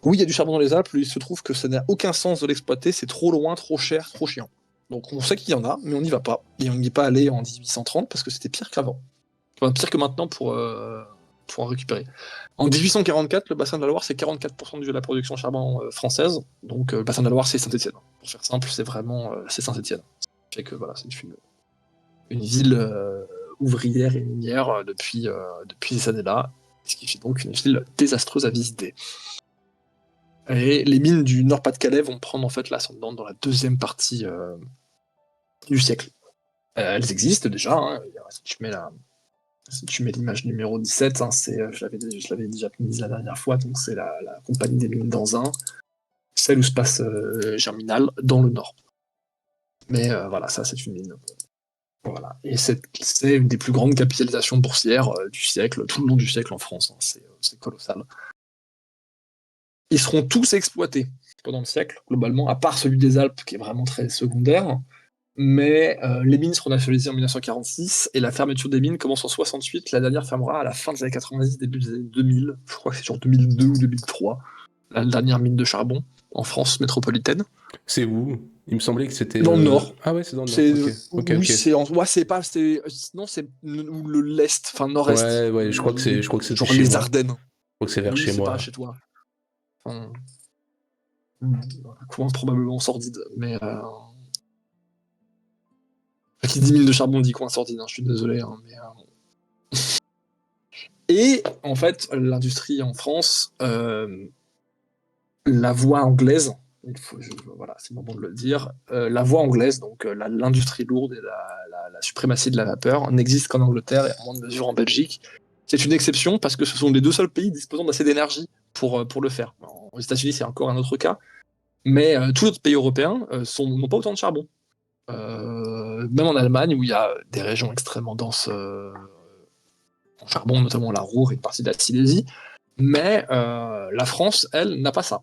Oui, il y a du charbon dans les Alpes, il se trouve que ça n'a aucun sens de l'exploiter, c'est trop loin, trop cher, trop chiant. Donc on sait qu'il y en a, mais on n'y va pas. Et on n'y est pas allé en 1830 parce que c'était pire qu'avant. Enfin, pire que maintenant pour en récupérer. En 1844, le bassin de la Loire, c'est 44% de la production charbon française. Donc le bassin de la Loire, c'est Saint-Étienne. Pour faire simple, c'est vraiment c'est Saint-Étienne. Ce qui fait que voilà, c'est une ville ouvrière et minière depuis ces années-là, ce qui fait donc une ville désastreuse à visiter. Et les mines du Nord-Pas-de-Calais vont prendre en fait l'ascendant dans la deuxième partie du siècle. Elles existent déjà, hein. Si tu mets l'image numéro 17, hein, je l'avais déjà mise la dernière fois, donc c'est la compagnie des mines d'Anzin, celle où se passe Germinal, dans le nord. Mais voilà, ça c'est une mine. Voilà. Et c'est une des plus grandes capitalisations boursières du siècle, tout le long du siècle en France. Hein. C'est colossal. Ils seront tous exploités pendant le siècle, globalement, à part celui des Alpes qui est vraiment très secondaire. Mais les mines seront nationalisées en 1946 et la fermeture des mines commence en 68. La dernière fermera à la fin des années 90, début des années 2000. Je crois que c'est genre 2002 ou 2003. La dernière mine de charbon en France métropolitaine. C'est où? Il me semblait que c'était. Dans le nord. Ah ouais, c'est dans le nord. C'est Ok, ok, oui, ok. c'est pas non c'est l'est, enfin nord-est, Ouais, ouais, je crois que c'était genre chez les moi. Je Ardennes. crois que c'est vers Oui, chez c'est pas moi. chez toi. Enfin, un coin probablement sordide, mais qui dit mine de charbon dit coin sordide. Hein, je suis désolé, hein, mais et en fait, l'industrie en France, la voie anglaise, voilà, c'est le moment de le dire, la voie anglaise, donc l'industrie lourde et la suprématie de la vapeur, n'existe qu'en Angleterre et en moindre mesure en Belgique. C'est une exception parce que ce sont les deux seuls pays disposant d'assez d'énergie pour le faire. Aux États-Unis, c'est encore un autre cas, mais tous les autres pays européens n'ont pas autant de charbon. Même en Allemagne, où il y a des régions extrêmement denses en charbon, notamment la Ruhr et une partie de la Silésie, mais la France, elle, n'a pas ça.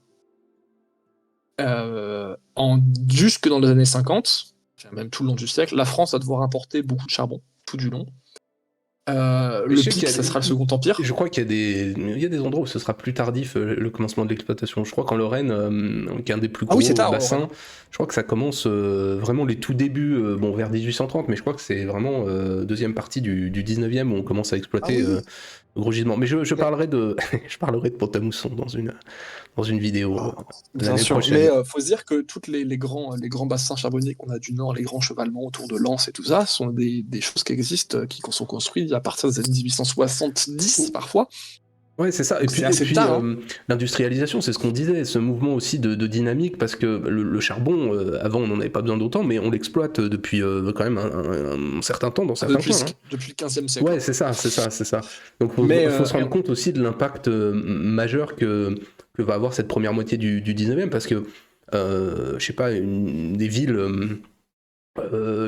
Jusque dans les années 50, même tout le long du siècle, la France va devoir importer beaucoup de charbon, tout du long. Mais je Le sais pic, ça sera le Second Empire. je crois il y a des endroits où ce sera plus tardif, le commencement de l'exploitation. Je crois qu'en Lorraine, qui est un des plus Ah oui, c'est gros tard, ouais, bassins, ouais. je crois que ça commence vraiment les tout débuts, bon, vers 1830, mais je crois que c'est vraiment deuxième partie du 19e où on commence à Ah exploiter oui, oui. le gros gisement. Mais je Mais, parlerai de, je parlerai de Pont-à-Mousson dans une vidéo ah, bien l'année sûr. Mais prochaine. faut se dire que tous les grands bassins charbonniers qu'on a du Nord, les grands chevalements autour de Lens et tout ça, sont des choses qui existent, qui sont construites à partir des années 1870 parfois. Ouais, c'est ça. Donc c'est Et assez puis tard, hein. l'industrialisation, c'est ce qu'on disait, ce mouvement aussi de dynamique, parce que le charbon, avant, on n'en avait pas besoin d'autant, mais on l'exploite depuis quand même un certain temps dans certains coins. Hein. Depuis le 15e siècle, Ouais, hein. c'est ça, c'est ça, c'est ça. Donc, Mais, faut se rendre compte aussi de l'impact majeur que va avoir cette première moitié du 19e, parce que, je sais pas, des villes.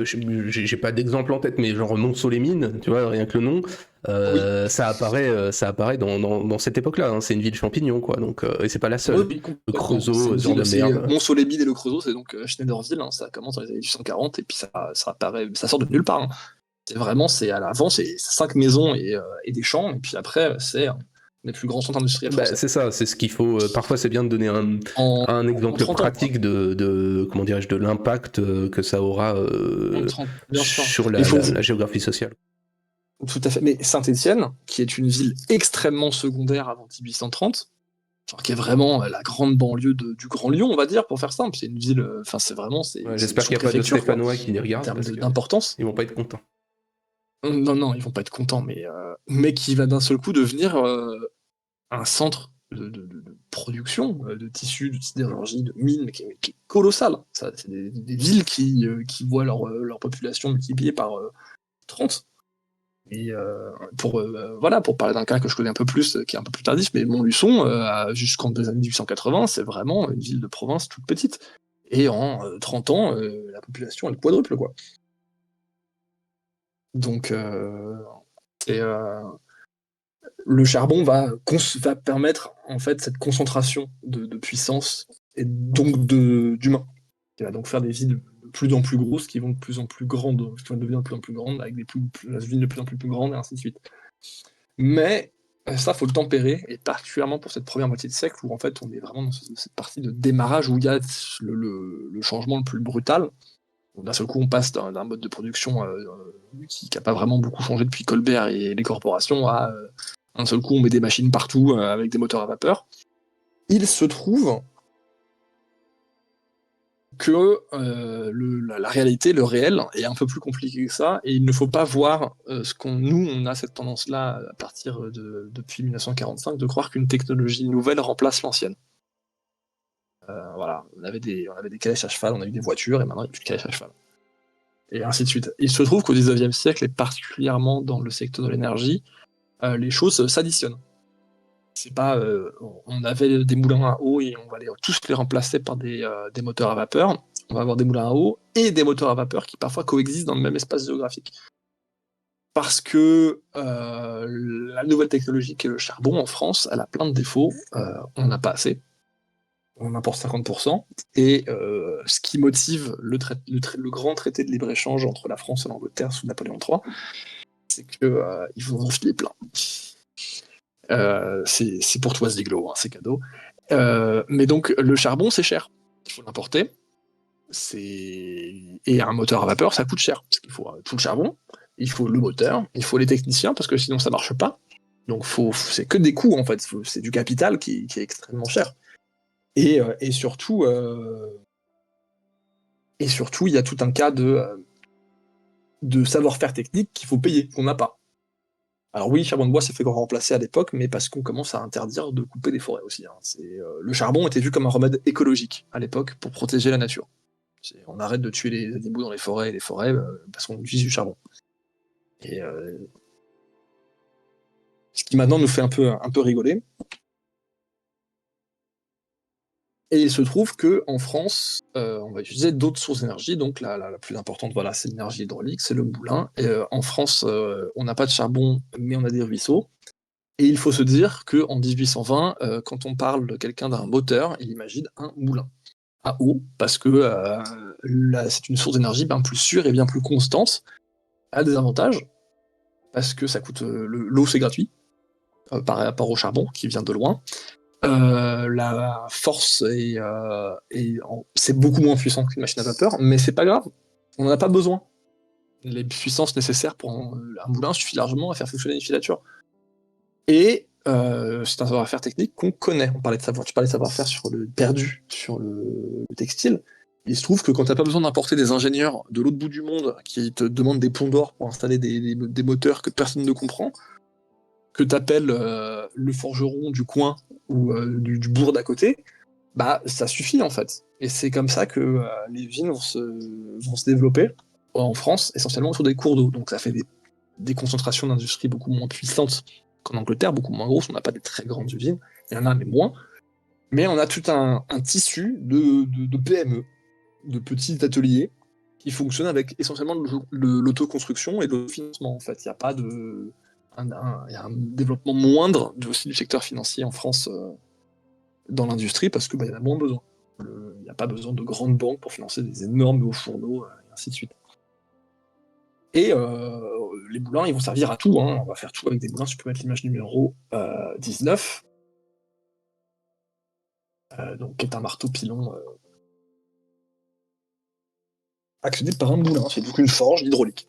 J'ai pas d'exemple en tête, mais genre Mont-Solémine, tu vois, rien que le nom, oui, ça apparaît dans cette époque-là. Hein. C'est une ville champignon, quoi. Donc, et c'est pas la oui, seule. oui, Le complètement. C'est Creusot, une ce genre de ville, c'est merde. Mont-Solémide et le Creusot, c'est donc Schneiderville, hein. Ça commence dans les années 1840 et puis ça apparaît, ça sort de nulle part, hein. C'est vraiment, c'est à l'avant, c'est 5 maisons et des champs, et puis après, c'est les plus grands centres industriels Bah, français. c'est ça, c'est ce qu'il faut. Parfois, c'est bien de donner un En exemple 30 ans, quoi. pratique comment dirais-je, de l'impact que ça aura En 30, bien sûr. sur Il faut, la géographie sociale. tout à fait. Mais Saint-Étienne, qui est une ville extrêmement secondaire avant 1830, genre qui est vraiment la grande banlieue du Grand Lyon, on va dire, pour faire simple. C'est une ville, enfin, c'est vraiment, Ouais, c'est une j'espère qu'il n'y a pas de sous-préfecture, quoi, Stéphanois qui les en regardent termes parce que d'importance. ils vont pas être contents. Non, non, ils vont pas être contents, mais qui va d'un seul coup devenir un centre de production de tissus, de sidérurgie, de mines, qui est colossal. Ça, c'est des villes qui voient leur population multipliée par 30. Et voilà, pour parler d'un cas que je connais un peu plus, qui est un peu plus tardif, mais Montluçon, jusqu'en les années 1880, c'est vraiment une ville de province toute petite. Et en 30 ans, la population, elle quadruple, quoi. Donc, c'est, le charbon va permettre en fait cette concentration de puissance et donc d'humains. Qui va donc faire des villes de plus en plus grosses, qui vont de plus en plus grandes, qui vont devenir de plus en plus grandes, avec des villes de plus en plus grandes, et ainsi de suite. Mais ça, faut le tempérer, et particulièrement pour cette première moitié de siècle, où en fait on est vraiment dans cette partie de démarrage où il y a le changement le plus brutal. D'un seul coup, on passe d'un mode de production qui n'a pas vraiment beaucoup changé depuis Colbert et les corporations à d'un seul coup, on met des machines partout avec des moteurs à vapeur. Il se trouve que la réalité, le réel, est un peu plus compliqué que ça, et il ne faut pas voir nous, on a cette tendance-là à partir depuis 1945 de croire qu'une technologie nouvelle remplace l'ancienne. Voilà, on avait des calèches à cheval, on a eu des voitures, et maintenant il n'y a plus de calèches à cheval. Et ainsi de suite. Il se trouve qu'au 19e siècle, et particulièrement dans le secteur de l'énergie, les choses s'additionnent. C'est pas, on avait des moulins à eau et on va tous les remplacer par des moteurs à vapeur. On va avoir des moulins à eau et des moteurs à vapeur qui parfois coexistent dans le même espace géographique. Parce que la nouvelle technologie qui est le charbon en France, elle a plein de défauts. On n'a pas assez. On importe 50%. Et ce qui motive le grand traité de libre-échange entre la France et l'Angleterre sous Napoléon III, c'est qu'ils vont en filer plein. C'est pour toi, Ziglo, hein, c'est cadeau. Mais donc, le charbon, c'est cher. Il faut l'importer. Et un moteur à vapeur, ça coûte cher. Parce qu'il faut tout le charbon, il faut le moteur, il faut les techniciens, parce que sinon ça marche pas. Donc, c'est que des coûts, en fait. C'est du capital qui est extrêmement cher. Et surtout, il y a tout un cas de savoir-faire technique qu'il faut payer, qu'on n'a pas. Alors oui, le charbon de bois s'est fait remplacer à l'époque, mais parce qu'on commence à interdire de couper des forêts aussi, hein. Le charbon était vu comme un remède écologique à l'époque pour protéger la nature. On arrête de tuer les animaux dans les forêts et les forêts parce qu'on utilise du charbon. Et ce qui maintenant nous fait un peu rigoler. Et il se trouve que en France, on va utiliser d'autres sources d'énergie. Donc la plus importante, voilà, c'est l'énergie hydraulique, c'est le moulin. Et en France, on n'a pas de charbon, mais on a des ruisseaux. Et il faut se dire qu'en 1820, quand on parle de quelqu'un d'un moteur, il imagine un moulin. à eau, parce que c'est une source d'énergie bien plus sûre et bien plus constante, a des avantages, parce que ça coûte l'eau c'est gratuit, par rapport au charbon qui vient de loin. La force c'est beaucoup moins puissant qu'une machine à vapeur, mais c'est pas grave, on n'en a pas besoin. Les puissances nécessaires pour un moulin suffit largement à faire fonctionner une filature. Et c'est un savoir-faire technique qu'on connaît. Tu parlais de savoir-faire sur le perdu, sur le textile. Il se trouve que quand t'as pas besoin d'importer des ingénieurs de l'autre bout du monde qui te demandent des ponts d'or pour installer des moteurs que personne ne comprend, que t'appelles le forgeron du coin ou du bourg d'à côté, bah ça suffit en fait. Et c'est comme ça que les usines vont se développer en France, essentiellement autour des cours d'eau. Donc ça fait des concentrations d'industrie beaucoup moins puissantes qu'en Angleterre, beaucoup moins grosses. On n'a pas des très grandes usines, il y en a mais moins. Mais on a tout un tissu de PME, de petits ateliers qui fonctionnent avec essentiellement l'autoconstruction et le financement en fait. Il n'y a pas de il y a un développement moindre aussi du secteur financier en France dans l'industrie parce que y en a moins besoin. Il n'y a pas besoin de grandes banques pour financer des énormes hauts fourneaux et ainsi de suite. Et les moulins, ils vont servir à tout. Hein. On va faire tout avec des moulins. Si tu peux mettre l'image numéro 19, donc, qui est un marteau pilon accédé par un moulin. C'est donc une forge hydraulique.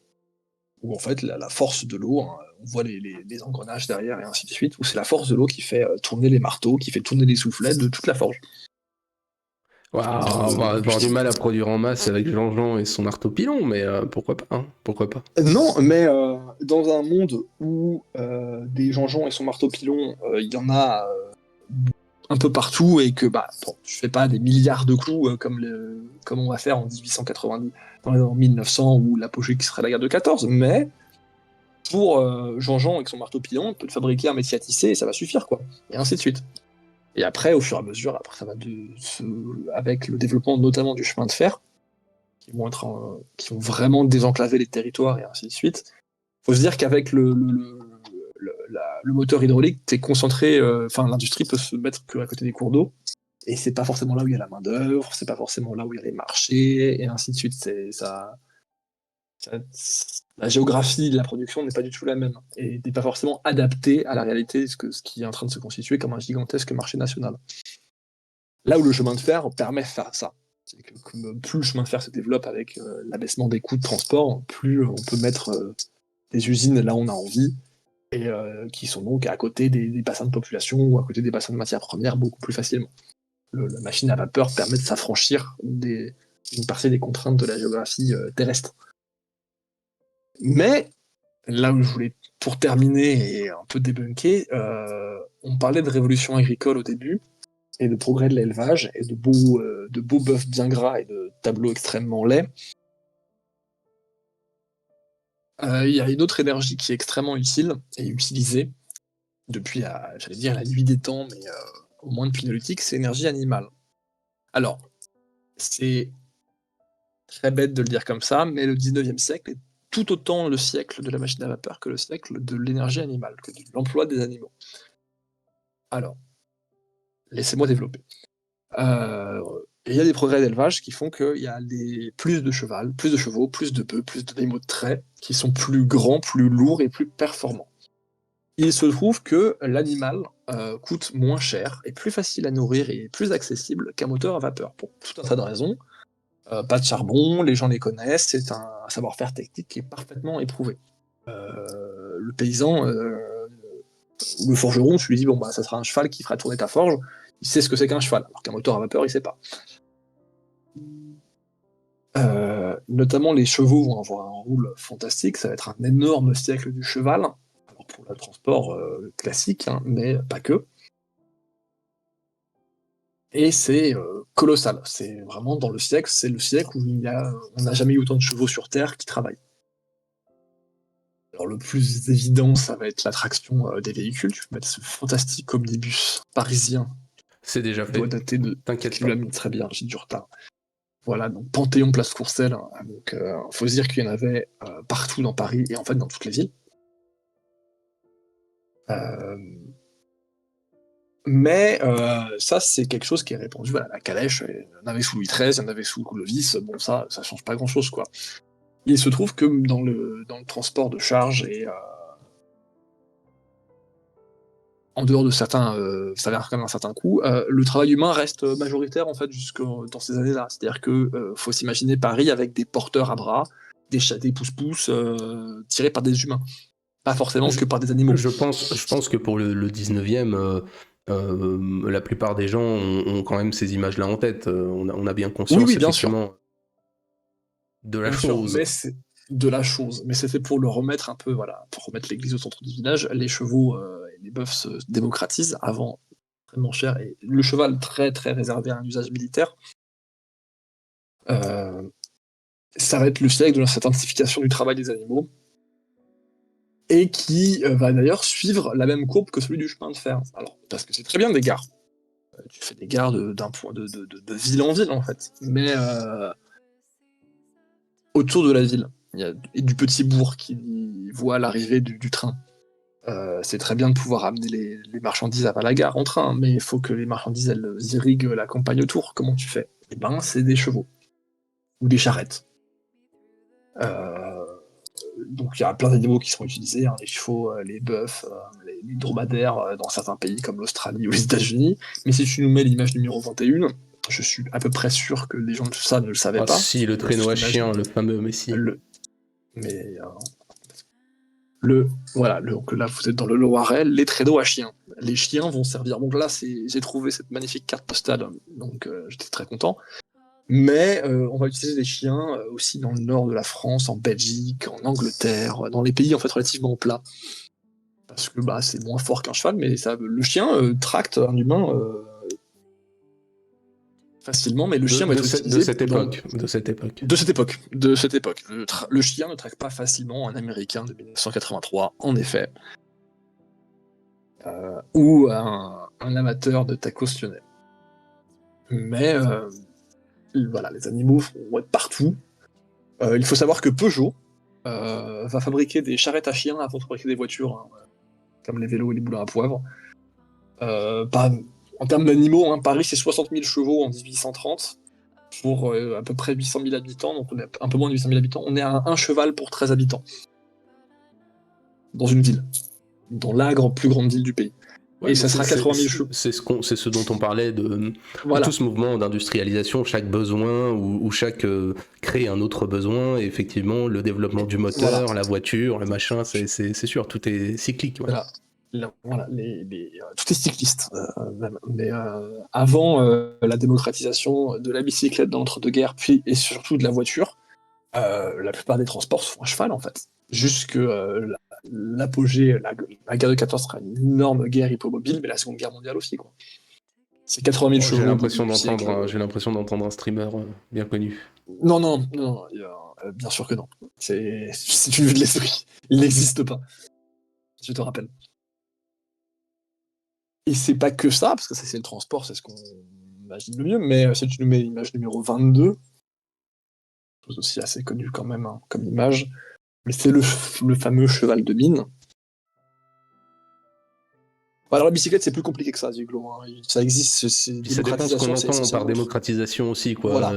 Où en fait, la force de l'eau, hein, on voit les engrenages derrière et ainsi de suite, où c'est la force de l'eau qui fait tourner les marteaux, qui fait tourner les soufflets de toute la forge. Waouh, on va Du avoir du style. mal à produire en masse avec Jean-Jean et son marteau pilon, mais pourquoi pas, hein, pourquoi pas. Non, mais dans un monde où des Jean-Jean et son marteau pilon, il y en a un peu partout et que bon, je fais pas des milliards de coups comme on va faire en 1890, en 1900 ou l'apogée qui serait la guerre de 14, mais pour Jean-Jean avec son marteau pilon, on peut te fabriquer un métier à tisser et ça va suffire quoi, et ainsi de suite. Et après, au fur et à mesure, après ça va avec le développement notamment du chemin de fer, qui vont vraiment désenclaver les territoires et ainsi de suite. Faut se dire qu'avec le moteur hydraulique, t'es concentré, l'industrie peut se mettre que à côté des cours d'eau, et c'est pas forcément là où il y a la main-d'œuvre, c'est pas forcément là où il y a les marchés, et ainsi de suite. Ça- la géographie de la production n'est pas du tout la même, et n'est pas forcément adaptée à la réalité, ce qui est en train de se constituer comme un gigantesque marché national. Là où le chemin de fer permet de faire ça. C'est que plus le chemin de fer se développe avec l'abaissement des coûts de transport, plus on peut mettre des usines là où on a envie, et qui sont donc à côté des bassins de population ou à côté des bassins de matières premières beaucoup plus facilement. La machine à vapeur permet de s'affranchir d'une partie des contraintes de la géographie terrestre. Mais là où je voulais, pour terminer et un peu débunker, on parlait de révolution agricole au début, et de progrès de l'élevage, et de beaux bœufs bien gras et de tableaux extrêmement laids. Il y a une autre énergie qui est extrêmement utile et utilisée depuis j'allais dire la nuit des temps, mais au moins depuis néolithique, c'est l'énergie animale. Alors, c'est très bête de le dire comme ça, mais le 19e siècle est tout autant le siècle de la machine à vapeur que le siècle de l'énergie animale, que de l'emploi des animaux. Alors, laissez-moi développer. Il y a des progrès d'élevage qui font qu'il y a plus de cheval, plus de chevaux, plus de bœufs, plus d'animaux de trait qui sont plus grands, plus lourds et plus performants. Il se trouve que l'animal coûte moins cher, est plus facile à nourrir et plus accessible qu'un moteur à vapeur, pour tout un tas de raisons. Pas de charbon, les gens les connaissent, c'est un savoir-faire technique qui est parfaitement éprouvé. Le paysan, ou le forgeron, tu lui dis, bon, bah, ça sera un cheval qui fera tourner ta forge, il sait ce que c'est qu'un cheval, alors qu'un moteur à vapeur, il sait pas. Notamment, les chevaux vont avoir un rôle fantastique, ça va être un énorme siècle du cheval, alors pour le transport classique, hein, mais pas que. Et c'est colossal. C'est vraiment dans le siècle, c'est le siècle où on n'a jamais eu autant de chevaux sur Terre qui travaillent. Alors le plus évident, ça va être l'attraction des véhicules. Tu peux mettre ce fantastique omnibus parisien C'est déjà qui doit fait, dater de... t'inquiète Tu l'as pas. mis très bien, j'ai du retard. Voilà, donc Panthéon, Place Courcelles. Hein, donc faut se dire qu'il y en avait partout dans Paris et en fait dans toutes les villes. Euh, Mais ça, c'est quelque chose qui est répandu. Voilà, la calèche, il y en avait sous Louis XIII, il y en avait sous Clovis. Bon, ça change pas grand-chose, quoi. Il se trouve que dans le transport de charges et en dehors de certains salaires quand même un certain coût, le travail humain reste majoritaire en fait jusque dans ces années-là. C'est-à-dire que faut s'imaginer Paris avec des porteurs à bras, des pousse-pousse tirés par des humains, pas forcément Je, que par des animaux. je pense que pour le 19e, la plupart des gens ont quand même ces images-là en tête. On a bien Oui, conscience, oui, effectivement, de la bien sûr, chose. mais c'est de la chose. Mais c'était pour le remettre un peu, voilà, pour remettre l'église au centre du village. Les chevaux et les bœufs se démocratisent avant extrêmement cher et le cheval très très réservé à un usage militaire. Euh, Ça va être le siècle de cette intensification du travail des animaux, et qui va d'ailleurs suivre la même courbe que celui du chemin de fer. Alors, parce que c'est très bien des gares. Tu fais des gares d'un point de ville en ville, en fait. Mais autour de la ville, il y a et du petit bourg qui voit l'arrivée du train. C'est très bien de pouvoir amener les marchandises à la gare en train, mais il faut que les marchandises, elles irriguent la campagne autour. Comment tu fais? Eh ben, c'est des chevaux. Ou des charrettes. Euh, Donc il y a plein d'animaux qui sont utilisés, hein, les chevaux, les bœufs, les dromadaires dans certains pays comme l'Australie ou les États-Unis. Mais si tu nous mets l'image numéro 21, je suis à peu près sûr que les gens de ça ne le savaient Ah pas. si, le traîneau à L'image, chien, le fameux Messi. le, mais le voilà, donc là vous êtes dans le Loiret, les traîneaux à chiens. Les chiens vont servir. Donc là, j'ai trouvé cette magnifique carte postale, donc j'étais très content. Mais on va utiliser des chiens aussi dans le nord de la France, en Belgique, en Angleterre, dans les pays en fait relativement plats. Parce que bah, c'est moins fort qu'un cheval, mais ça, le chien tracte un humain facilement, mais le chien va être De utilisé cette époque. De cette époque. de cette époque. Le chien ne traque pas facilement un Américain de 1983, en effet, ou un amateur de tacos lyonnais. Mais voilà, les animaux vont être partout. Il faut savoir que Peugeot va fabriquer des charrettes à chiens avant de fabriquer des voitures, hein, comme les vélos et les boulins à poivre. Pas, en termes d'animaux, hein, Paris c'est 60 000 chevaux en 1830 pour à peu près 800 000 habitants, donc on est un peu moins de 800 000 habitants. On est à un cheval pour 13 habitants dans une ville, dans la plus grande ville du pays. Ouais, Et mais ça sera 80 000 chevaux. c'est ce dont on parlait de tout Voilà, ce mouvement d'industrialisation, chaque besoin ou chaque crée un autre besoin. Et effectivement, le développement du voilà, moteur, la voiture, le machin, c'est sûr, tout est cyclique. Ouais. voilà. Voilà, tout est cycliste, même. Mais avant la démocratisation de la bicyclette dans l'entre-deux-guerres, puis et surtout de la voiture, la plupart des transports se font à cheval en fait. Jusque l'apogée, la guerre de 14 sera une énorme guerre hippomobile, mais la Seconde Guerre mondiale aussi, quoi. C'est 80 000 Oh, chevaux au début du siècle. j'ai l'impression d'entendre un streamer bien connu. Non, non, non, non, bien sûr que non. C'est une vue de l'esprit. Il n'existe pas, je te rappelle. Et c'est pas que ça, parce que ça c'est le transport, c'est ce qu'on imagine le mieux, mais si tu nous mets l'image numéro 22, chose aussi assez connue quand même hein, comme image, mais c'est le fameux cheval de mine. Bon, alors la bicyclette c'est plus compliqué que ça, Ziglo. Hein. Ça existe, c'est Puis ça dépend ce qu'on démocratisation, c'est entend par essentiellement. démocratisation aussi, quoi. Voilà.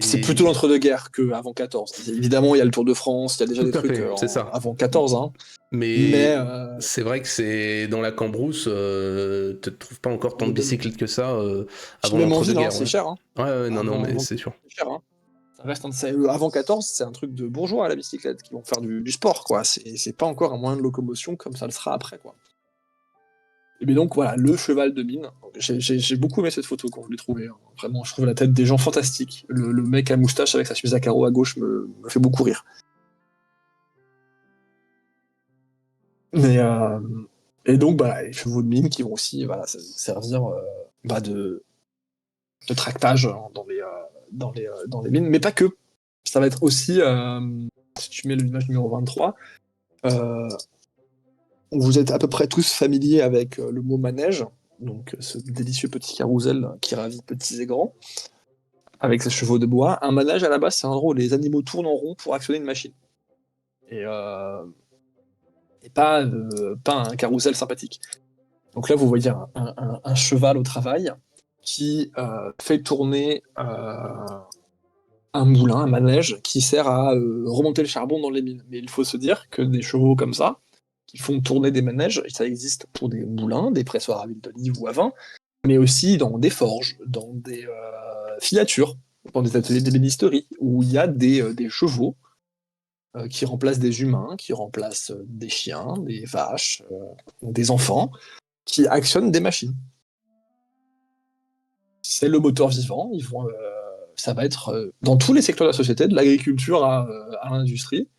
C'est plutôt Et l'entre-deux-guerres qu'avant 14. Évidemment, il y a le Tour de France, il y a déjà tout des à trucs fait, c'est ça. avant 14, hein. Mais Mais c'est vrai que c'est dans la cambrousse, tu ne trouves pas encore tant de bicyclettes que ça puis avant même en ville, hein, l'entre-deux-guerres. c'est Ouais. cher. Hein. Ouais, non, non, mais Avant c'est sûr. c'est cher. Hein. Ça reste avant 14, c'est un truc de bourgeois la bicyclette qui vont faire du sport, quoi. C'est pas encore un moyen de locomotion comme ça le sera après, quoi. Et bien donc voilà, le cheval de mine. J'ai beaucoup aimé cette photo quand je l'ai trouvée. Hein. Vraiment, je trouve la tête des gens fantastique. Le mec à moustache avec sa chemise à carreaux à gauche me fait beaucoup rire. Mais, et donc, bah, les chevaux de mine qui vont aussi voilà, servir bah, de tractage hein, dans les mines, mais pas que. Ça va être aussi, si tu mets l'image numéro 23, euh, vous êtes à peu près tous familiers avec le mot manège, donc ce délicieux petit carrousel qui ravit petits et grands, avec ses chevaux de bois. Un manège, à la base, c'est un endroit où les animaux tournent en rond pour actionner une machine. Et, et pas un carrousel sympathique. Donc là, vous voyez un cheval au travail qui fait tourner un moulin, un manège, qui sert à remonter le charbon dans les mines. Mais il faut se dire que des chevaux comme ça, qui font tourner des manèges, ça existe pour des moulins, des pressoirs à huile d'olive ou à vin, mais aussi dans des forges, dans des filatures, dans des ateliers d'ébénisterie, où il y a des chevaux qui remplacent des humains, qui remplacent des chiens, des vaches, des enfants, qui actionnent des machines. C'est le moteur vivant. Ça va être dans tous les secteurs de la société, de l'agriculture à l'industrie.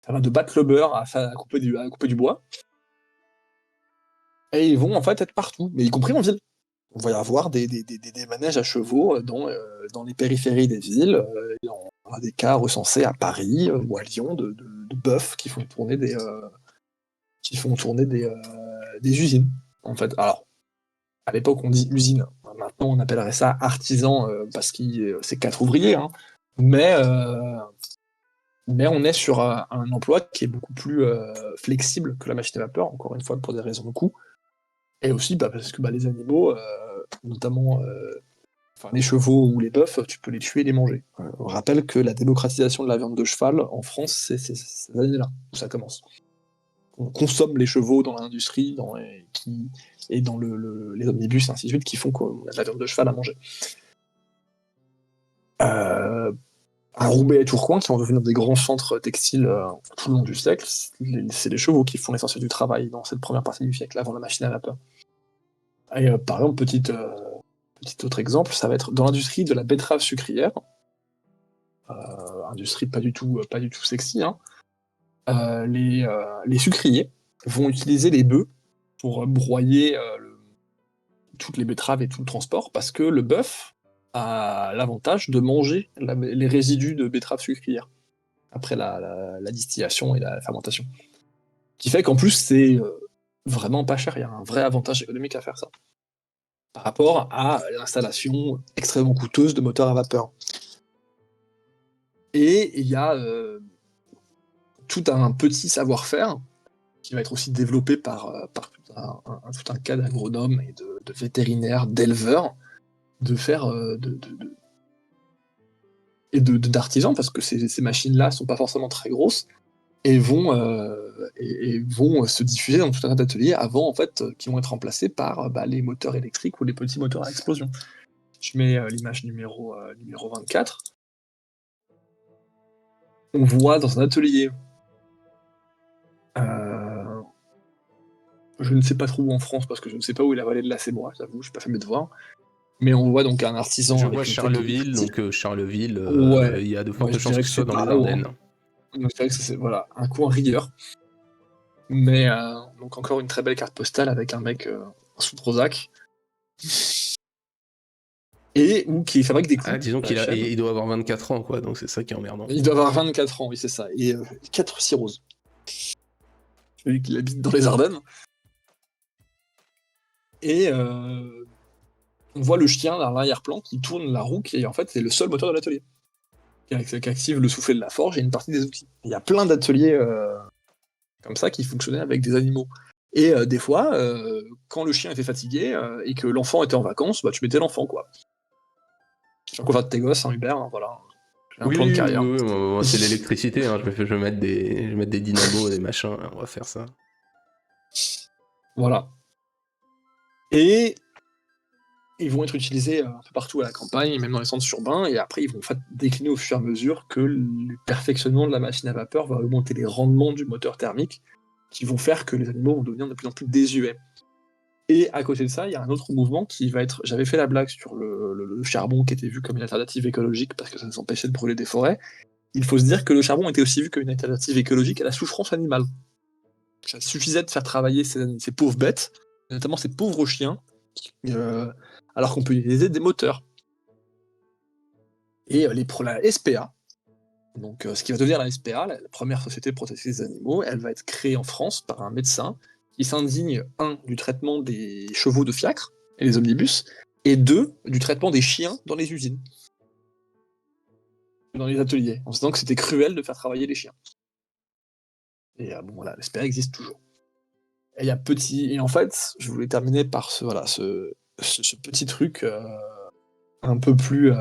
Ça va de battre le beurre à couper du bois. Et ils vont en fait être partout, mais y compris en ville. On va y avoir des manèges à chevaux dans les périphéries des villes. On a des cas recensés à Paris ou à Lyon de bœufs qui font tourner des usines. En fait, alors à l'époque on dit usine. Maintenant on appellerait ça artisan parce que c'est 4 ouvriers. Hein. Mais, euh, mais on est sur un emploi qui est beaucoup plus flexible que la machine à vapeur, encore une fois pour des raisons de coût. Et aussi parce que les animaux, notamment enfin, les chevaux ou les bœufs, tu peux les tuer et les manger. On rappelle que la démocratisation de la viande de cheval en France, c'est ces années-là où ça commence. On consomme les chevaux dans l'industrie et dans les omnibus et ainsi de suite qui font qu'on a de la viande de cheval à manger. À Roubaix et Tourcoing, qui sont devenus des grands centres textiles tout le long du siècle, c'est les chevaux qui font l'essentiel du travail dans cette première partie du siècle, avant la machine à vapeur. Et par exemple, petit autre exemple, ça va être dans l'industrie de la betterave sucrière, industrie pas du tout sexy, hein, les sucriers vont utiliser les bœufs pour broyer toutes les betteraves et tout le transport, parce que le bœuf a l'avantage de manger les résidus de betterave sucrière après la distillation et la fermentation. Ce qui fait qu'en plus, c'est vraiment pas cher, il y a un vrai avantage économique à faire ça, par rapport à l'installation extrêmement coûteuse de moteurs à vapeur. Et il y a tout un petit savoir-faire qui va être aussi développé par tout un cas d'agronomes et de vétérinaires, d'éleveurs, de faire d'artisans, parce que ces machines-là sont pas forcément très grosses et vont se diffuser dans tout un tas d'ateliers avant en fait qui vont être remplacés par les moteurs électriques ou les petits moteurs à explosion. Je mets l'image numéro 24. On voit dans un atelier, je ne sais pas trop où en France parce que je ne sais pas où est la vallée de la Sémois, j'avoue, je n'ai pas fait mes devoirs. Mais on voit donc un artisan Je avec vois une tête de Charleville, critique. donc Charleville, Ouais, il y a de moi fortes je chances dirais que que ce soit c'est dans par les là-haut. Hein. Ardennes. Donc je dirais que c'est voilà, un coin rigueur. Mais donc encore une très belle carte postale avec un mec sous Prozac. Et ou qui fabrique des Ah, coupes disons à la chaîne. il doit avoir 24 ans, quoi, donc c'est ça qui est emmerdant. Il doit avoir 24 ans, oui, c'est ça. Et 4 cirrhoses. Celui qui habite dans les Ardennes. Et on voit le chien dans l'arrière-plan qui tourne la roue, qui en fait c'est le seul moteur de l'atelier. Qui active le soufflet de la forge et une partie des outils. Il y a plein d'ateliers comme ça qui fonctionnaient avec des animaux. Et des fois, quand le chien était fatigué et que l'enfant était en vacances, tu mettais l'enfant, quoi. Tu quoi faire de tes gosses, hein, Hubert, hein, voilà. J'ai un Oui, plan de oui, carrière. oui, moi, c'est l'électricité, hein. Je vais mettre des dynamos, des machins, on va faire ça. Voilà. Et ils vont être utilisés un peu partout à la campagne, même dans les centres urbains, et après ils vont en fait décliner au fur et à mesure que le perfectionnement de la machine à vapeur va augmenter les rendements du moteur thermique, qui vont faire que les animaux vont devenir de plus en plus désuets. Et à côté de ça, il y a un autre mouvement qui va être. J'avais fait la blague sur le charbon qui était vu comme une alternative écologique parce que ça nous empêchait de brûler des forêts. Il faut se dire que le charbon était aussi vu comme une alternative écologique à la souffrance animale. Ça suffisait de faire travailler ces pauvres bêtes, notamment ces pauvres chiens, euh, alors qu'on peut utiliser des moteurs. Et la SPA, donc ce qui va devenir la SPA, la première société de protection des animaux, elle va être créée en France par un médecin qui s'indigne, du traitement des chevaux de fiacre et les omnibus, et deux, du traitement des chiens dans les usines, dans les ateliers, en se disant que c'était cruel de faire travailler les chiens. Et bon voilà, la SPA existe toujours. Et en fait, je voulais terminer par ce petit truc un peu plus,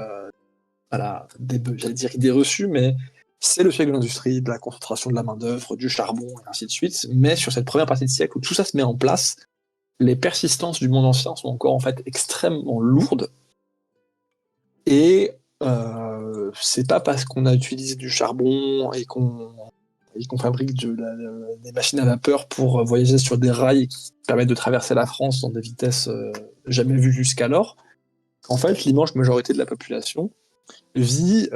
j'allais dire idée reçue, mais c'est le siècle de l'industrie, de la concentration de la main-d'œuvre, du charbon, et ainsi de suite. Mais sur cette première partie de siècle où tout ça se met en place, les persistances du monde ancien sont encore en fait extrêmement lourdes. Et c'est pas parce qu'on a utilisé du charbon et qu'on fabrique des machines à vapeur pour voyager sur des rails qui permettent de traverser la France dans des vitesses jamais vues jusqu'alors. En fait, l'immense majorité de la population vit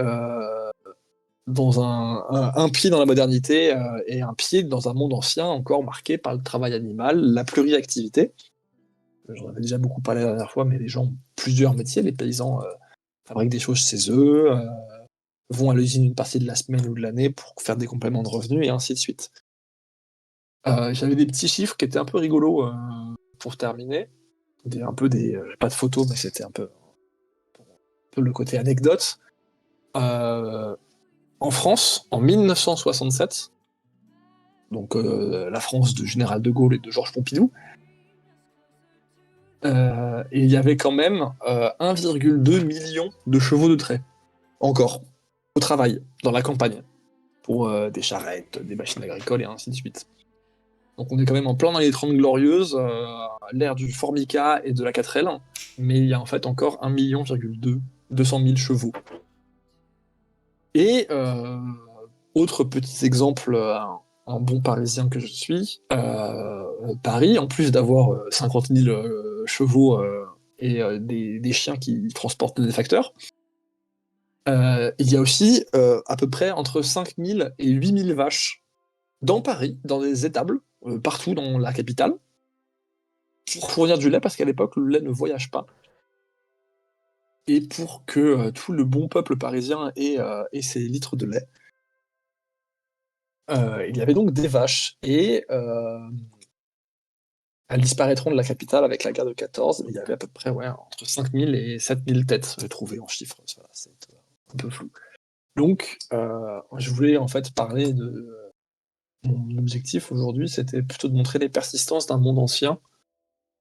dans un pied dans la modernité et un pied dans un monde ancien encore marqué par le travail animal, la pluriactivité. J'en avais déjà beaucoup parlé la dernière fois, mais les gens ont plusieurs métiers. Les paysans fabriquent des choses chez eux, vont à l'usine une partie de la semaine ou de l'année pour faire des compléments de revenus, et ainsi de suite. J'avais des petits chiffres qui étaient un peu rigolos pour terminer. Pas de photos, mais c'était un peu le côté anecdote. En France, en 1967, donc la France de Général de Gaulle et de Georges Pompidou, il y avait quand même 1,2 million de chevaux de trait, encore, au travail, dans la campagne, pour des charrettes, des machines agricoles et ainsi de suite. Donc on est quand même en plein dans les 30 glorieuses, l'ère du Formica et de la 4L, mais il y a en fait encore 1,2 million, 200 000 chevaux. Et autre petit exemple, un bon Parisien que je suis, Paris, en plus d'avoir 50 000 chevaux et des chiens qui transportent des facteurs, il y a aussi à peu près entre 5 000 et 8 000 vaches dans Paris, dans des étables, partout dans la capitale, pour fournir du lait, parce qu'à l'époque, le lait ne voyage pas. Et pour que tout le bon peuple parisien ait ses litres de lait. Il y avait donc des vaches, et elles disparaîtront de la capitale avec la guerre de 14, mais il y avait à peu près entre 5 000 et 7 000 têtes, j'ai trouvé en chiffres, c'est un peu flou. Donc, je voulais en fait parler de... Mon objectif aujourd'hui, c'était plutôt de montrer les persistances d'un monde ancien,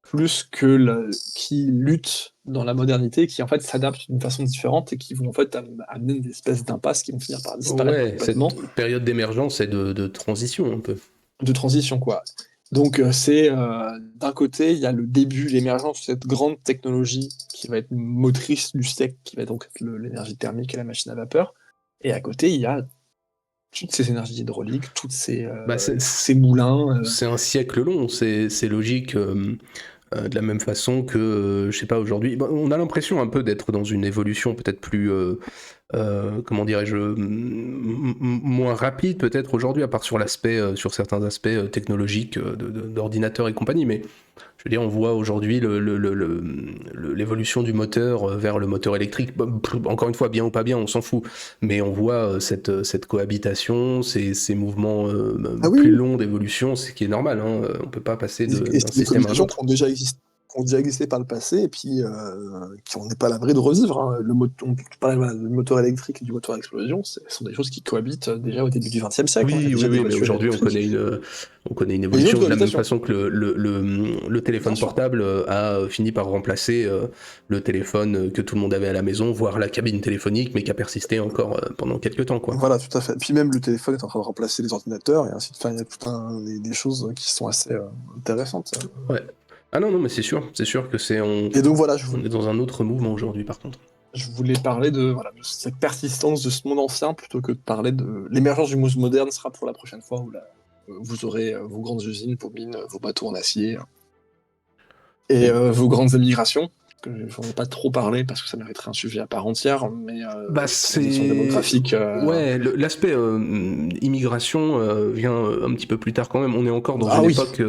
plus que qui lutte dans la modernité, qui en fait s'adapte d'une façon différente et qui vont en fait amener des espèces d'impasses qui vont finir par disparaître complètement. Cette période d'émergence et de transition un peu. De transition, quoi. Donc c'est d'un côté, il y a le début, l'émergence de cette grande technologie qui va être motrice du siècle, qui va donc être l'énergie thermique et la machine à vapeur. Et à côté, il y a toutes ces énergies hydrauliques, ces moulins. C'est un siècle long, c'est logique. De la même façon que, je sais pas, aujourd'hui, on a l'impression un peu d'être dans une évolution peut-être plus, comment dirais-je, moins rapide peut-être aujourd'hui, à part sur sur certains aspects technologiques d'ordinateurs et compagnie, mais je veux dire, on voit aujourd'hui l'évolution du moteur vers le moteur électrique. Encore une fois, bien ou pas bien, on s'en fout. Mais on voit cette cohabitation, ces mouvements plus longs d'évolution, ce qui est normal. Hein. On ne peut pas passer d'un système à un autre. Qui ont déjà existé par le passé et puis qui on n'est pas à l'abri de revivre. Hein. On parle du moteur électrique et du moteur à explosion, ce sont des choses qui cohabitent déjà au début du XXe siècle. Oui, mais aujourd'hui on connaît une évolution de la même façon que le téléphone portable a fini par remplacer le téléphone que tout le monde avait à la maison, voire la cabine téléphonique, mais qui a persisté encore pendant quelques temps, quoi. Voilà, tout à fait. Puis même le téléphone est en train de remplacer les ordinateurs et ainsi de suite. Il y a tout des choses qui sont assez intéressantes. Ouais. Ah non, mais c'est sûr que Et donc voilà, on est dans un autre mouvement aujourd'hui, par contre. Je voulais parler de cette persistance de ce monde ancien plutôt que de parler de l'émergence du monde moderne. Sera pour la prochaine fois où vous aurez vos grandes usines, vos mines, vos bateaux en acier et vos grandes émigrations. J'en ai pas trop parlé parce que ça mériterait un sujet à part entière, mais c'est démographique. Ouais, l'aspect immigration vient un petit peu plus tard quand même. On est encore dans une époque